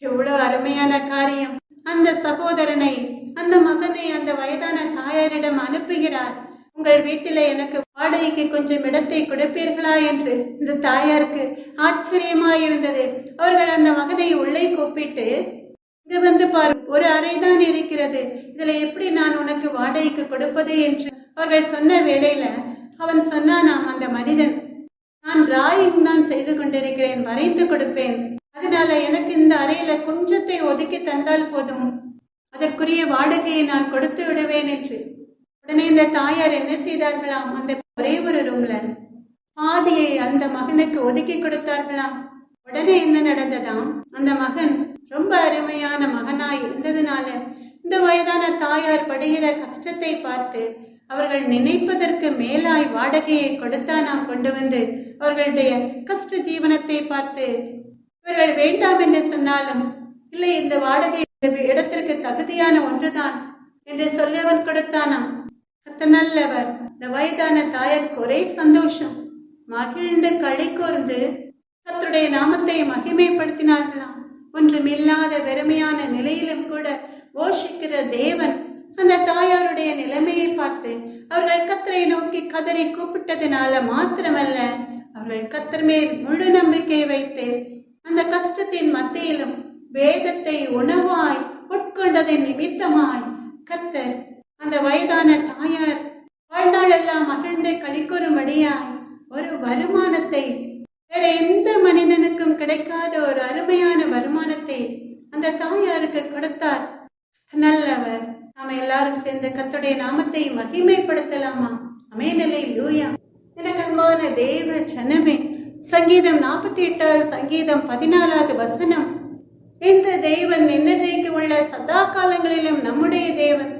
எவ்வளவு அருமையான காரியம்! அந்த சகோதரனை, அந்த மகனை அந்த வயதான தாயாரிடம் அனுப்புகிறார். உங்கள் வீட்டில எனக்கு வாடகைக்கு கொஞ்சம் இடத்தை கொடுப்பீர்களா என்று. இந்த தாயாருக்கு ஆச்சரியமாயிருந்தது. அவர்கள் அந்த மகனை உள்ளே கூப்பிட்டு, இங்க வந்து பாரு, ஒரு அறைதான் இருக்கிறது, இதுல எப்படி நான் உனக்கு வாடகைக்கு கொடுப்பது என்று அவர்கள் சொன்ன வேளையில அவன் சொன்னானாம், அந்த மனிதன், நான் டிராயிங் தான் செய்து கொண்டிருக்கிறேன், வரைந்து கொடுப்பேன், அதனால எனக்கு இந்த அறையில கொஞ்சத்தை ஒதுக்கி தந்தால் போதும், அதற்குரிய வாடகையை நான் கொடுத்து விடுவேன் என்று. உடனே இந்த தாயார் என்ன செய்தார்களாம், அந்த ஒரே ஒரு ரூம்ல பாதியை அந்த மகனுக்கு ஒதுக்கி கொடுத்தார்களாம். உடனே என்ன நடந்ததாம், அந்த மகன் ரொம்ப அருமையான மகனாய் இருந்ததுனால இந்த வயதான தாயார் படுகிற கஷ்டத்தை பார்த்து அவர்கள் நினைப்பதற்கு மேலாய் வாடகையை கொடுத்தானாம். கொண்டு வந்து அவர்களுடைய கஷ்ட ஜீவனத்தை பார்த்து இவர்கள் வேண்டாம் என்று சொன்னாலும், இல்லை, இந்த வாடகை இடத்திற்கு தகுதியான ஒன்றுதான் என்று சொல்லி அவன் கொடுத்தானாம். கர்த்தர் நல்லவர். இந்த வயதான தாயாருக்கு ஒரே சந்தோஷம். மகிழ்ந்து களி கூர்ந்து கர்த்தருடைய நாமத்தை மகிமைப்படுத்தினார்களாம். ஒன்றுமில்லாத வெறுமையான நிலையிலும் கூட போஷிக்கிற தேவன் அந்த தாயாருடைய நிலைமையை பார்த்து அவர்கள் கர்த்தரை நோக்கி கதறி கூப்பிட்டதினால மாத்திரமல்ல, அவர்கள் கர்த்தர் மேல் முழு நம்பிக்கை வைத்து அந்த கஷ்டத்தின் மத்தியிலும் வேதத்தை உணவாய் உட்கொண்டதின் நிமித்தமாய் கர்த்தர் அந்த வயதான தாயார் வாழ்நாளெல்லாம் மகிழ்ந்து களிக்கூறும்படியாய் ஒரு வருமானத்தை, வேற எந்த மனிதனுக்கும் கிடைக்காத ஒரு அருமையான வருமானத்தை அந்த தாயாருக்கு கொடுத்தார். நல்லவர். நாம எல்லாரும் சேர்ந்து கர்த்தருடைய நாமத்தை மகிமைப்படுத்தலாமா? ஆமென், அல்லேலூயா. எனக்கு அன்பான தேவ ஜனமே, சங்கீதம் 48 சங்கீதம் 14 வசனம், இந்த தேவன் என்னைக்கு உள்ள சதா காலங்களிலும் நம்முடைய தேவன்,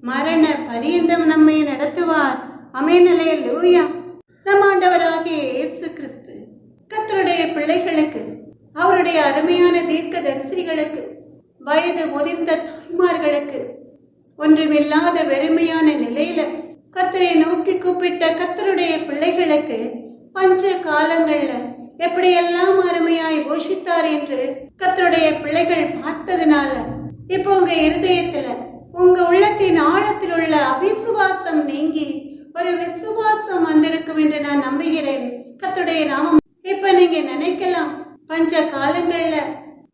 மரண பரியந்தம் நம்மை நடத்துவார். ஆமென், அல்லேலூயா. நம் ஆண்டவராகிய இயேசு கிறிஸ்து கர்த்தருடைய பிள்ளைகளுக்கு, அவருடைய அருமையான தீர்க்க தரிசிகளுக்கு, வயது முதிர்ந்த தாய்மார்களுக்கு, ஒன்றுமில்லாத வெறுமையான நிலையில கர்த்தரை நோக்கி கூப்பிட்ட கர்த்தருடைய பிள்ளைகளுக்கு பஞ்ச காலங்கள்ல எப்படியெல்லாம் அருமையாய் போஷித்தார் என்று கர்த்தருடைய பிள்ளைகள் பார்த்ததுனால இப்போ உங்க இருதயத்துல, உங்க உள்ளத்தின் ஆழத்தில் உள்ள அவிசுவாசம் நீங்கி ஒரு விசுவாசம் வந்திருக்கும் என்று நான் நம்புகிறேன். கர்த்தருடைய நாமம். இப்ப நீங்க நினைக்கலாம், பஞ்ச காலங்கள்ல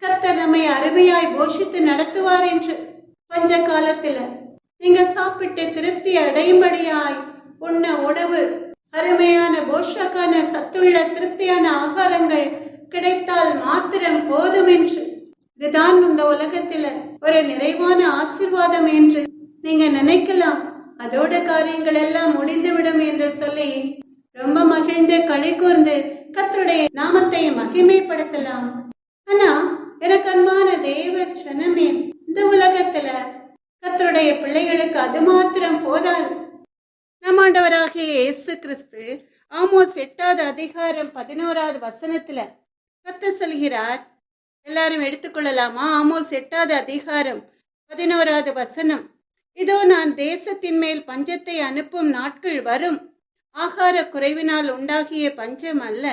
கர்த்தர் நம்மை அருமையாய் போஷித்து நடத்துவார் என்று. பஞ்ச காலத்துல நீங்க சாப்பிட்டு திருப்தி அடையும்படியாய் உண்ண உணவு, அருமையான போஷக்கான சத்துள்ள திருப்தியான ஆகாரங்கள் கிடைத்தால் மாத்திரம் போதும் என்று, இதுதான் இந்த உலகத்துல ஒரு நிறைவான ஆசீர்வாதம் என்று நீங்க நினைக்கலாம். அதோட காரியங்கள் எல்லாம் முடிந்துவிடும் என்று சொல்லி ரொம்ப மகிழ்ந்து களி கூர்ந்து கர்த்தருடைய நாமத்தை மகிமைப்படுத்தலாம். ஆனா எனக்கு அன்பான தேவ ஜனமே, இந்த உலகத்துல கர்த்தருடைய பிள்ளைகளுக்கு அது மாத்திரம் போதாது. நம் ஆண்டவராகிய இயேசு கிறிஸ்து ஆமோஸ் 8 அதிகாரம் 11 வசனத்துல கர்த்தர் சொல்கிறார். எல்லாரும் எடுத்துக்கொள்ளலாமா? ஆமோஸ் 8வது அதிகாரம் 11வது வசனம். இதோ நான் தேசத்தின் மேல் பஞ்சத்தை அனுப்பும் நாட்கள் வரும். ஆகார குறைவினால் உண்டாகிய பஞ்சம் அல்ல,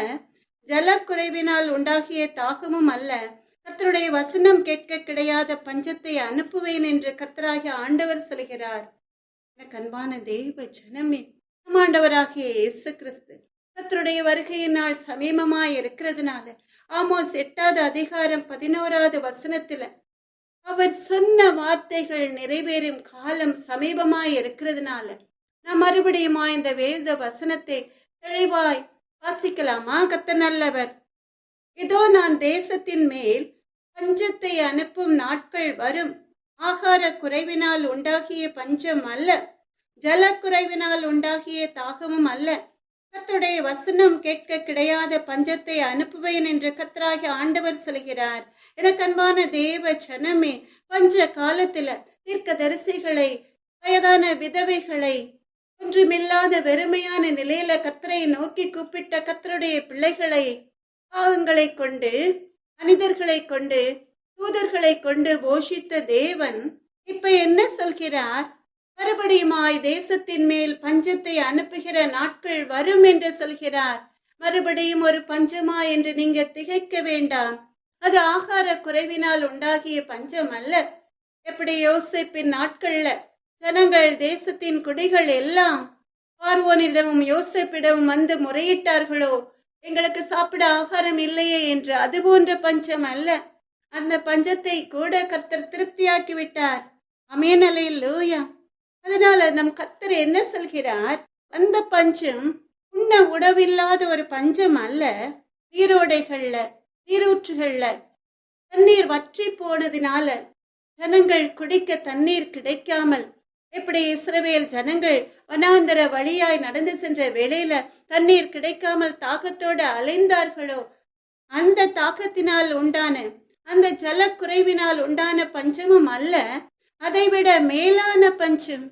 ஜலக்குறைவினால் உண்டாகிய தாகமும் அல்ல. கர்த்தருடைய வசனம் கேட்க கிடையாத பஞ்சத்தை அனுப்புவேன் என்று கர்த்தராகிய ஆண்டவர் சொல்கிறார். எனக்கு அன்பான தெய்வ ஜனமே, நம் ஆண்டவராகிய இயேசு கிறிஸ்து கர்த்தருடைய வருகையின் நாள் சமீபமாய் இருக்கிறதுனால ஆமோஸ் 8வது அதிகாரம் 11வது வசனத்துல அவர் சொன்ன வார்த்தைகள் நிறைவேறும் காலம் சமீபமாய் இருக்கிறதுனால நாம் மறுபடியுமா இந்த வேத வசனத்தை தெளிவாய் வாசிக்கலாமா? கர்த்தர் நல்லவர். இதோ நான் தேசத்தின் மேல் பஞ்சத்தை அனுப்பும் நாட்கள் வரும். ஆகார குறைவினால் உண்டாகிய பஞ்சம் அல்ல, ஜலக்குறைவினால் உண்டாகிய தாகமும் அல்ல. கர்த்தருடைய வசனம் கேட்க கிடையாத பஞ்சத்தை அனுப்புவேன் என்று கர்த்தராகிய ஆண்டவர் சொல்கிறார். எனக்கு அன்பான தேவ ஜனமே, பஞ்ச காலத்துல தீர்க்கதரிசிகளை, வயதான விதவைகளை, ஒன்றுமில்லாத வெறுமையான நிலையில கர்த்தரை நோக்கி கூப்பிட்ட கர்த்தருடைய பிள்ளைகளை, பாவங்களை கொண்டு, மனிதர்களை கொண்டு, தூதர்களை கொண்டு போஷித்த தேவன் இப்ப என்ன சொல்கிறார்? மறுபடியுமாய் தேசத்தின் மேல் பஞ்சத்தை அனுப்புகிற நாட்கள் வரும் என்று சொல்கிறார். மறுபடியும் ஒரு பஞ்சமா என்று நீங்க திகைக்க வேண்டாம். அது ஆகார குறைவினால் உண்டாகிய பஞ்சம் அல்ல. எப்படி யோசேப்பின் நாட்கள்ல ஜனங்கள், தேசத்தின் குடிகள் எல்லாம் பார்வோனிடமும் யோசேப்பிடமும் வந்து முறையிட்டார்களோ, எங்களுக்கு சாப்பிட ஆகாரம் இல்லையே என்று, அது போன்ற பஞ்சம் அல்ல. அந்த பஞ்சத்தை கூட கர்த்தர் திருப்தியாக்கி விட்டார். ஆமென், அல்லேலூயா. அதனால நம் கர்த்தர் என்ன சொல்கிறார்? அந்த பஞ்சம் உண்ண உணவில்லாத ஒரு பஞ்சம் அல்ல. நீரோடைகள்ல, நீரூற்றுகள்ல தண்ணீர் வற்றி போனதினால ஜனங்கள் குடிக்க தண்ணீர் கிடைக்காமல், எப்படி இஸ்ரவேல் ஜனங்கள் வனாந்தர வழியாய் நடந்து சென்ற வேளையில தண்ணீர் கிடைக்காமல் தாகத்தோடு அலைந்தார்களோ, அந்த தாகத்தினால் உண்டான, அந்த ஜலக்குறைவினால் உண்டான பஞ்சமும் அல்ல. அதைவிட மேலான பஞ்சம்,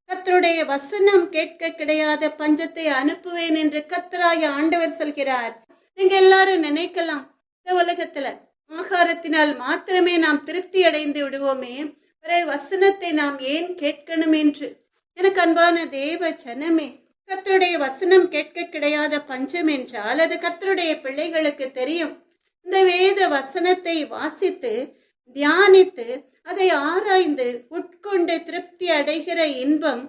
கர்த்தருடைய வசனம் கேட்க கிடையாத பஞ்சத்தை அனுப்புவேன் என்று கர்த்தராகிய ஆண்டவர் சொல்கிறார். நீங்க எல்லாரும் நினைக்கலாம், இந்த உலகத்துல ஆகாரத்தினால் மாத்திரமே நாம் திருப்தி அடைந்து விடுவோமே, பிறகு வசனத்தை நாம் ஏன் கேட்கணும் என்று. எனக்கு அன்பான தேவ ஜனமே, கர்த்தருடைய வசனம் கேட்க கிடையாத பஞ்சம் என்றால் அது கர்த்தருடைய பிள்ளைகளுக்கு தெரியும். இந்த வேத வசனத்தை வாசித்து தியானித்து அதை ஆராய்ந்து உட்கொண்டு திருப்தி அடைகிற இன்பம்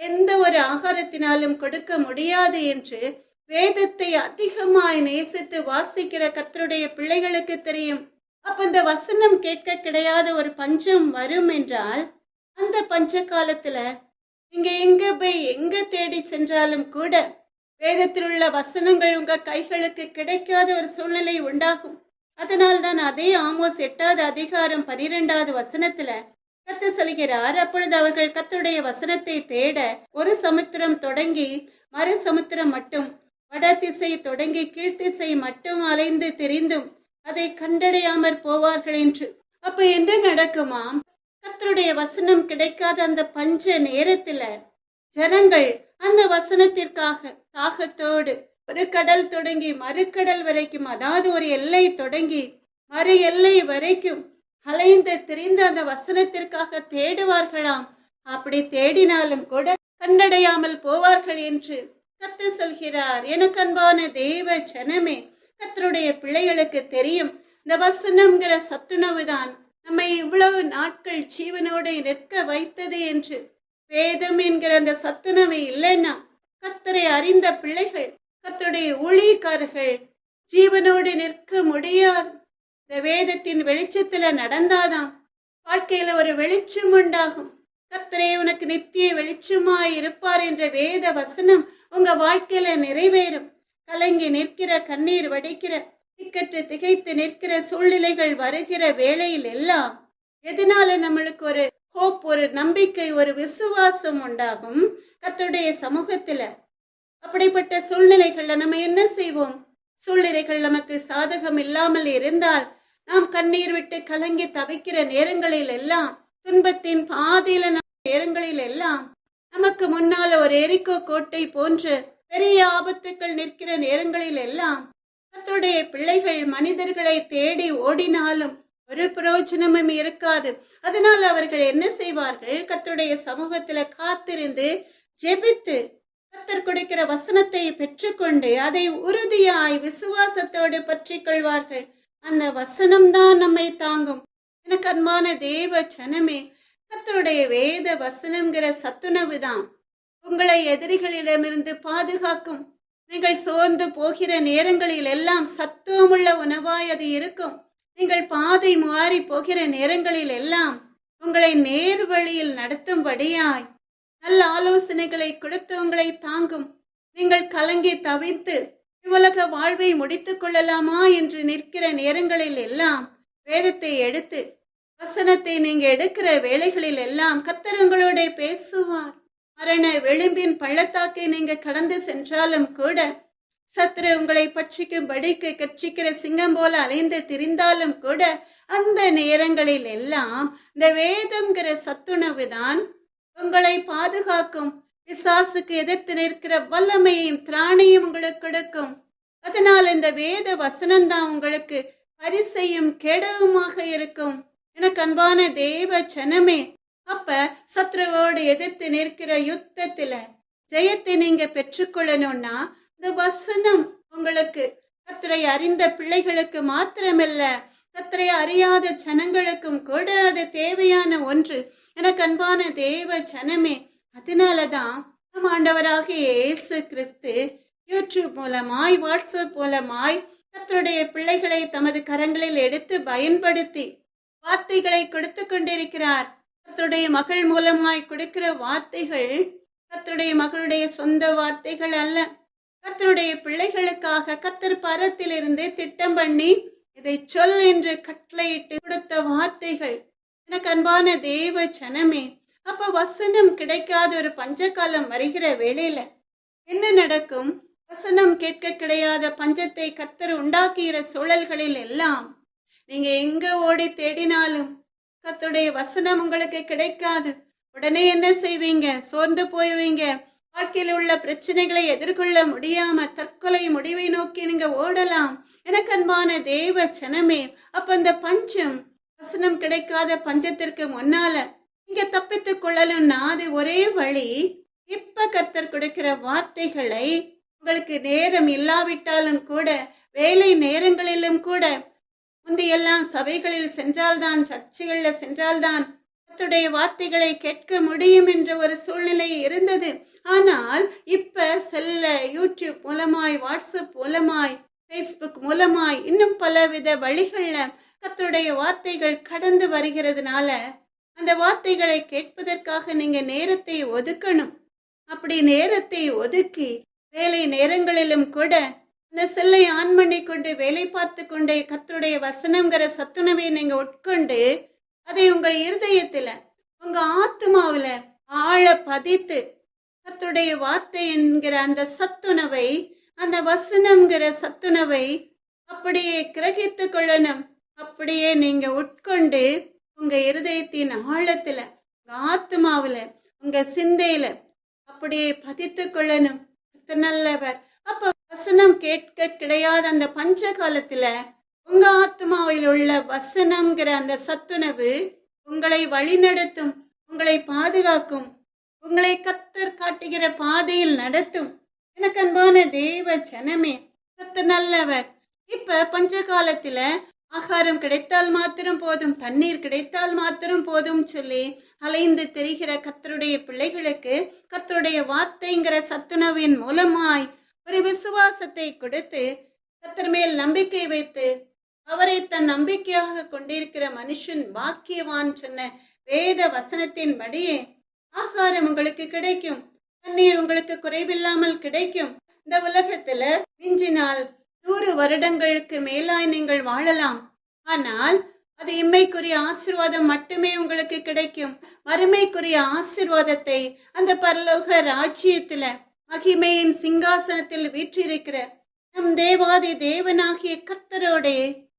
எந்த ஒரு ஆகாரத்தினாலும் கொடுக்க முடியாது என்று வேதத்தை அதிகமாய் நேசித்து வாசிக்கிற கர்த்தருடைய பிள்ளைகளுக்கு தெரியும். அப்ப இந்த வசனம் கேட்க கிடையாத ஒரு பஞ்சம் வரும் என்றால், அந்த பஞ்ச காலத்துல நீங்க எங்க போய் எங்க தேடி சென்றாலும் கூட வேதத்தில் உள்ள வசனங்கள் உங்க கைகளுக்கு கிடைக்காத ஒரு சூழ்நிலை உண்டாகும். அதனால்தான் அதே ஆமோஸ் 8வது அதிகாரம் 12வது வசனத்துல கர்த்தர் சொல்கிறார், அப்பொழுது அவர்கள் கர்த்தருடைய வசனத்தை தேட ஒரு சமுத்திரம் தொடங்கி மறு சமுத்திரம் மட்டும், வட திசை தொடங்கி கீழ்த்திசை மட்டும் அலைந்து திரிந்தும் அதை கண்டடையாமற் போவார்கள் என்று. அப்ப என்ன நடக்குமாம்? கர்த்தருடைய வசனம் கிடைக்காத அந்த பஞ்ச நேரத்துல ஜனங்கள் அந்த வசனத்திற்காக தாகத்தோடு ஒரு கடல் தொடங்கி மறுக்கடல் வரைக்கும், அதாவது ஒரு எல்லை தொடங்கி மறு எல்லை வரைக்கும் அலைந்து திரிந்து அந்த வசனத்திற்காக தேடுவார்களாம். அப்படி தேடினாலும் கூட கண்டடையாமல் போவார்கள் என்று கர்த்தர் சொல்கிறார். எனக்கு அன்பான தேவ ஜனமே, கர்த்தருடைய பிள்ளைகளுக்கு தெரியும், இந்த வசனம்ங்கிற சத்துணவுதான் நம்மை இவ்வளவு நாட்கள் ஜீவனோடு நிற்க வைத்தது என்று. வேதம் என்கிற அந்த சத்துணவு இல்லைன்னா கர்த்தரை அறிந்த பிள்ளைகள், கர்த்தருடைய ஊழியக்காரர்கள் ஜீவனோடு நிற்க முடியாது. இந்த வேதத்தின் வெளிச்சத்துல நடந்தாதான் வாழ்க்கையில ஒரு வெளிச்சம் உண்டாகும். கர்த்தரே உனக்கு நித்திய வெளிச்சமாய் இருப்பார் என்ற வேத வசனம் உங்க வாழ்க்கையில நிறைவேறும். கலங்கி நிற்கிற, கண்ணீர் வடிக்கிற, திக்கற்று திகைத்து நிற்கிற சூழ்நிலைகள் வருகிற வேளையில் எல்லாம் எதனால நம்மளுக்கு ஒரு ஹோப், ஒரு நம்பிக்கை, ஒரு விசுவாசம் உண்டாகும் கர்த்தருடைய சமூகத்துல. அப்படிப்பட்ட சூழ்நிலைகள்ல நம்ம என்ன செய்வோம்? சூழ்நிலைகள் நமக்கு சாதகம் இல்லாமல் இருந்தால் நாம் கண்ணீர் விட்டு கலங்கி தவிக்கிற நேரங்களில் எல்லாம், துன்பத்தின் பாதையில நேரங்களில் எல்லாம், நமக்கு முன்னால ஒரு எரிக்கோ கோட்டை போன்ற பெரிய ஆபத்துக்கள் நிற்கிற நேரங்களில் எல்லாம் கர்த்தருடைய பிள்ளைகள் மனிதர்களை தேடி ஓடினாலும் ஒரு பிரயோஜனமும் இருக்காது. அதனால் அவர்கள் என்ன செய்வார்கள்? கர்த்தருடைய சமூகத்துல காத்திருந்து ஜெபித்து கர்த்தர் கொடுக்கிற வசனத்தை பெற்றுக்கொண்டு அதை உறுதியாய் விசுவாசத்தோடு பற்றி கொள்வார்கள். அந்த வசனம்தான் நம்மை தாங்கும். எனக்கு அன்பான தேவ ஜனமே, கர்த்தருடைய வேத வசனம்ங்கிற சத்துணவுதான் உங்களை எதிரிகளிடமிருந்து பாதுகாக்கும். நீங்கள் சோர்ந்து போகிற நேரங்களில் எல்லாம் சத்துவமுள்ள உணவாய் அது இருக்கும். நீங்கள் பாதை மாறி போகிற நேரங்களில் எல்லாம் உங்களை நேர் வழியில் நடத்தும்படியாய் நல்ல ஆலோசனைகளை கொடுத்து உங்களை தாங்கும். நீங்கள் கலங்கி தவித்து இவ்வுலக வாழ்வை முடித்துக் கொள்ளலாமா என்று நிற்கிற நேரங்களில் எல்லாம் வேதத்தை எடுத்து வசனத்தை நீங்க எடுக்கிற வேளைகளில் எல்லாம் கர்த்தர் உங்களோட பேசுவார். மரண விளிம்பின் பள்ளத்தாக்கை நீங்க கடந்து சென்றாலும் கூட, சத்துரு உங்களை பட்சிக்கும்படிக்கு கர்ச்சிக்கிற சிங்கம் போல அலைந்து திரிந்தாலும் கூட, அந்த நேரங்களில் எல்லாம் இந்த வேதம்ங்கிற சத்துணவு தான் உங்களை பாதுகாக்கும். பிசாசுக்கு எதிர்த்து நிற்கிற வல்லமையும் திராணியும் உங்களுக்கு கொடுக்கும். அதனால் இந்த வேத வசனம்தான் உங்களுக்கு பரிசையும் கெடவுமாக இருக்கும். எனக்கு அன்பான தேவ ஜனமே, அப்ப சத்ருவோடு எதிர்த்து நிற்கிற யுத்தத்துல ஜெயத்தை நீங்க பெற்றுக்கொள்ளணும்னா இந்த வசனம் உங்களுக்கு, கர்த்தரை அறிந்த பிள்ளைகளுக்கு மாத்திரமல்ல, கர்த்தரை அறியாத ஜனங்களுக்கும் கூட அது தேவையான ஒன்று. எனக்கு அன்பான தேவ ஜனமே, அதனாலதான் நம் ஆண்டவராகிய இயேசு கிறிஸ்து யூடியூப் மூலமாய், வாட்ஸ்அப் மூலமாய் கர்த்தருடைய பிள்ளைகளை தமது கரங்களில் எடுத்து பயன்படுத்தி வார்த்தைகளை கொடுத்து கொண்டிருக்கிறார். கர்த்தருடைய மகள் மூலமாய் கொடுக்கிற வார்த்தைகள் கர்த்தருடைய மகளுடைய சொந்த வார்த்தைகள் அல்ல. கர்த்தருடைய பிள்ளைகளுக்காக கர்த்தர் பரத்திலிருந்து திட்டம் பண்ணி இதை சொல் என்று கட்டளையிட்டு கொடுத்த வார்த்தைகள். எனக்கு அன்பான தேவ ஜனமே, அப்ப வசனம் கிடைக்காத ஒரு பஞ்சகாலம் வருகிற வேளையில என்ன நடக்கும்? வசனம் கேட்க கிடையாத பஞ்சத்தை கர்த்தர் உண்டாக்குகிற சூழல்களில் எல்லாம் நீங்க எங்க ஓடி தேடினாலும் கர்த்தருடைய வசனம் உங்களுக்கு கிடைக்காது. உடனே என்ன செய்வீங்க? சோர்ந்து போயிருவீங்க. வாழ்க்கையில் உள்ள பிரச்சனைகளை எதிர்கொள்ள முடியாம தற்கொலை முடிவை நோக்கி நீங்க ஓடலாம். எனக்கு அன்பான தேவ ஜனமே, அப்ப அந்த பஞ்சம், வசனம் கிடைக்காத பஞ்சத்திற்கு முன்னால நீங்க தப்பித்துக் கொள்ளலும்னா அது ஒரே வழி. இப்ப கர்த்தர் கொடுக்கிற வார்த்தைகளை உங்களுக்கு நேரம் இல்லாவிட்டாலும் கூட, வேலை நேரங்களிலும் கூட, முந்தையெல்லாம் சபைகளில் சென்றால்தான், சர்ச்சுகளில் சென்றால்தான் கர்த்தருடைய வார்த்தைகளை கேட்க முடியும் என்ற ஒரு சூழ்நிலை இருந்தது. ஆனால் இப்ப செல்ல யூடியூப் மூலமாய், வாட்ஸ்அப் மூலமாய், ஃபேஸ்புக் மூலமாய், இன்னும் பலவித வழிகள்ல கர்த்தருடைய வார்த்தைகள் கடந்து வருகிறதுனால அந்த வார்த்தைகளை கேட்பதற்காக நீங்க நேரத்தை ஒதுக்கணும். அப்படி நேரத்தை ஒதுக்கி வேலை நேரங்களிலும் கூட இந்த செல்லை ஆன் பண்ணி கொண்டு வேலை பார்த்து கொண்டு கர்த்தருடைய வசனங்கிற சத்துணவை நீங்க உட்கொண்டு அதை உங்க இருதயத்துல, உங்க ஆத்மாவில ஆழ பதித்து கர்த்தருடைய வார்த்தை என்கிற அந்த சத்துணவை, அந்த வசனம்ங்கிற சத்துணவை அப்படியே கிரகித்து கொள்ளணும். அப்படியே நீங்க உட்கொண்டு உங்க இருதயத்தின் ஆழத்துல, உங்க ஆத்மாவில, உங்க சிந்தையில அப்படியே பதித்து கொள்ளணும். நல்லவர். அப்ப வசனம் கேட்க கிடையாத அந்த பஞ்ச காலத்துல உங்க ஆத்மாவில் உள்ள வசனம்ங்கிற அந்த சத்துணவு உங்களை வழிநடத்தும், உங்களை பாதுகாக்கும், உங்களை கர்த்தர் காட்டுகிற பாதையில் நடத்தும். எனக்கு அன்பான தேவ ஜனமே, கர்த்தர் நல்லவர். இப்ப பஞ்ச காலத்துல ஆகாரம் கிடைத்தால் மாத்திரம் போதும், தண்ணீர் கிடைத்தால் மாத்திரம் போதும் சொல்லி அலைந்து தெரிகிற கர்த்தருடைய பிள்ளைகளுக்கு கர்த்தருடைய வார்த்தைங்கிற சத்துணவின் மூலமாய் ஒரு விசுவாசத்தை கொடுத்து கர்த்தர் மேல் நம்பிக்கை வைத்து அவரை தன் நம்பிக்கையாக கொண்டிருக்கிற மனுஷன் பாக்கியவான் சொன்ன வேத வசனத்தின்படியே ஆகாரம் உங்களுக்கு கிடைக்கும், தண்ணீர் உங்களுக்கு குறைவில்லாமல் கிடைக்கும். இந்த உலகத்துல மிஞ்சினால் 100 வருடங்களுக்கு மேலாய் நீங்கள் வாழலாம். ஆனால் அது இம்மைக்குரிய ஆசீர்வாதம் மட்டுமே உங்களுக்கு கிடைக்கும். வறுமைக்குரிய ஆசீர்வாதத்தை அந்த பரலோக ராஜ்யத்துல மகிமையின் சிங்காசனத்தில் வீற்றிருக்கிற நம் தேவாதி தேவனாகிய கர்த்தரோடே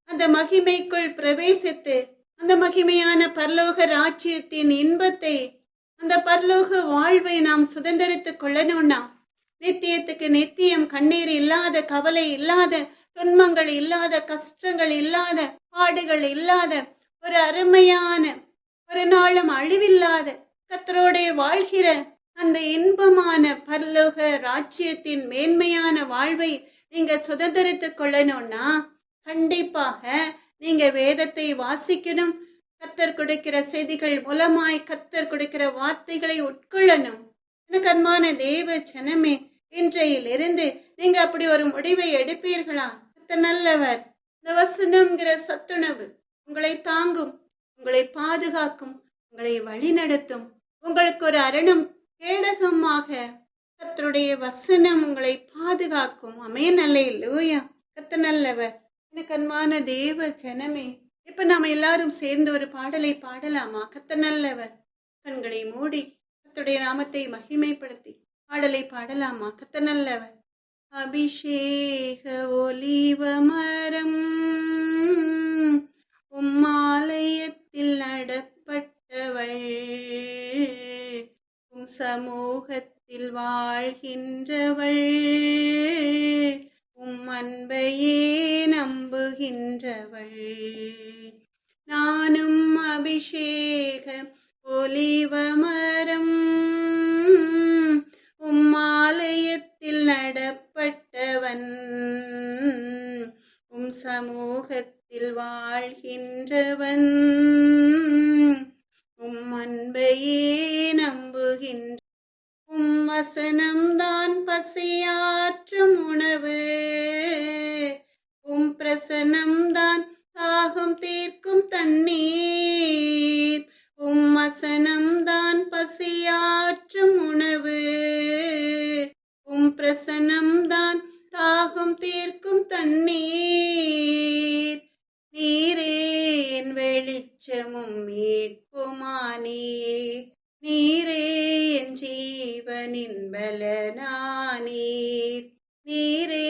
அந்த மகிமைக்குள் பிரவேசித்து அந்த மகிமையான பரலோக ராஜ்யத்தின் இன்பத்தை, அந்த பரலோக வாழ்வை நாம் சுதந்திரித்துக் கொள்ளணும்னா, நித்தியத்துக்கு நித்தியம் கண்ணீர் இல்லாத, கவலை இல்லாத, துன்பங்கள் இல்லாத, கஷ்டங்கள் இல்லாத, பாடுகள் இல்லாத ஒரு அருமையான, ஒரு நாளும் அழிவில்லாத, கர்த்தரோடே வாழ்கிற அந்த இன்பமான பரலோக ராஜ்யத்தின் மேன்மையான வாழ்வை நீங்க சுதந்திரித்துக் கொள்ளணும்னா கண்டிப்பாக நீங்க வேதத்தை வாசிக்கணும். கர்த்தர் கொடுக்கிற செய்திகள் மூலமாய் கர்த்தர் கொடுக்கிற வார்த்தைகளை உட்கொள்ளணும். எனக்கு அன்பான தேவ ஜனமே, இன்றையிலிருந்து நீங்க அப்படி ஒரு முடிவை எடுப்பீர்களா? கர்த்தர் நல்லவர். இந்த வசனம்ங்கிற சத்துணவு உங்களை தாங்கும், உங்களை பாதுகாக்கும், உங்களை வழிநடத்தும். உங்களுக்கு ஒரு அரணம் கேடகமாக கர்த்தருடைய வசனம் உங்களை பாதுகாக்கும். ஆமென், அல்லேலூயா. கர்த்தர் நல்லவர். எனக்கு அன்பான தேவ ஜனமே, இப்ப நாம எல்லாரும் சேர்ந்து ஒரு பாடலை பாடலாமா? கர்த்தர் நல்லவர். கண்களை மூடி கர்த்தருடைய நாமத்தை மகிமைப்படுத்தி பாடலை பாடலாமா? கர்த்தர் நல்லவர். அபிஷேக ஒலிவ மரம் உம்மாலயத்தில் நடப்பட்டவள், உம் சமூகத்தில் வாழ்கின்றவள், உம் அன்பையே நம்புகின்றவள். நானும் அபிஷேக ஒலிவ மரம் உம்மாலயத்தில் நடப்பட்டவன், உம் சமூகத்தில் வாழ்கின்றவன், உம் அன்பையே நம்புகின்ற, உம் வசனம்தான் பசியாற்றும் உணவு, உம் பிரசனம்தான் தாகம் தீர்க்கும் தண்ணீர், உம் வசனம்தான் பசியாற்றும் உணவு, உம் பிரசனம்தான் தாகம் தீர்க்கும் தண்ணீர். நீரே என் வெளிச்சமும் மீட்புமானீர், நீரே என் ஜீவனின் பலனானீர், நீரே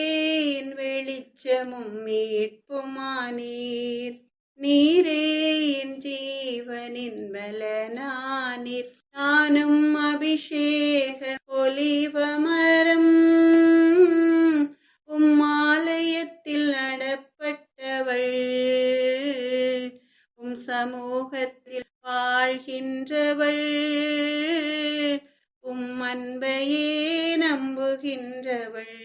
என் வெளிச்சமும் மீட்புமானீர், நீரே என் ஜீவனின் பலனானீர். நானும் அபிஷேக ஒலிவ மரம் உம்மாலயத்தில் நடப்பட்டவள், உம் சமூகத்தில் வாழ்கின்றவள், உம் அன்பையே நம்புகின்றவள்.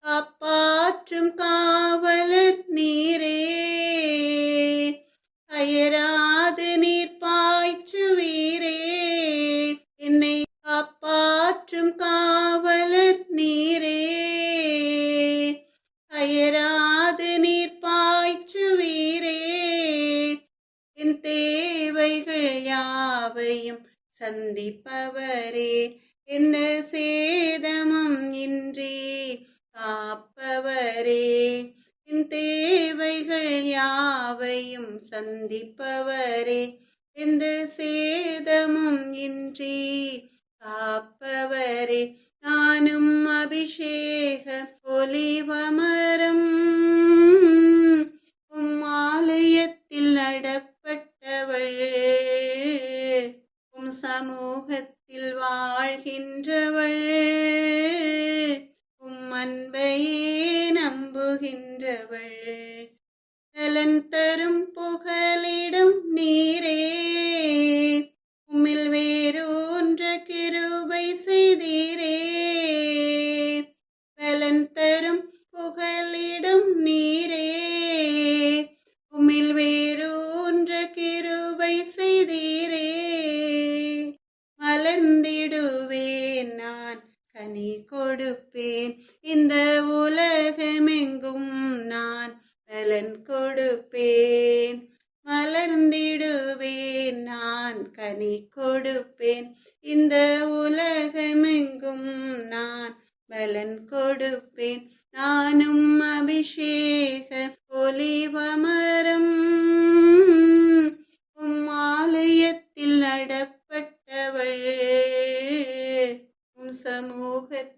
காப்பாற்றும் காவலர் நீரே, அயராது நீர் பாய்ச்சுவீரே, என்னை காப்பாற்றும் காவலர் நீரே, அயராது நீர் பாய்ச்சுவீரே, என் தேவைகள் யாவையும் சந்திப்பவரே, எந்த சேதமும் இன்றி காப்பவரே, என் தேவைகள் யாவையும் சந்திப்பவரே, எந்த சேதமும் இன்றி காப்பவரே. நானும் அபிஷேக ஒலிவ மரம் உம்மாலயத்தில் நடப்பட்டவள், உம் சமூகத்தில் வாழ்கின்றவள், உம் அன்பையே நம்புகின்றவள். நலன் தரும் புகலிடம் நீரே, உம்மில் வேரூன்ற கிருபை செய்தீரே, நலன் தரும் புகலிடம் நீரே, உம்மில் வேரூன்ற கிருபை செய்தீரே, மலர்ந்திடுவேன் நான் கனி கொடுப்பேன், இந்த உலகமெங்கும் நான் பலன் கொடுப்பேன், மலர்ந்திடுவேன் நான் கனி கொடுப்பேன், இந்த உலகமெங்கும் நான் பலன் கொடுப்பேன். நானும் அபிஷேக ஒலிவ மரம் உம்மாலயத்தில் நடப்பட்டவள், உம் சமூகத்தில்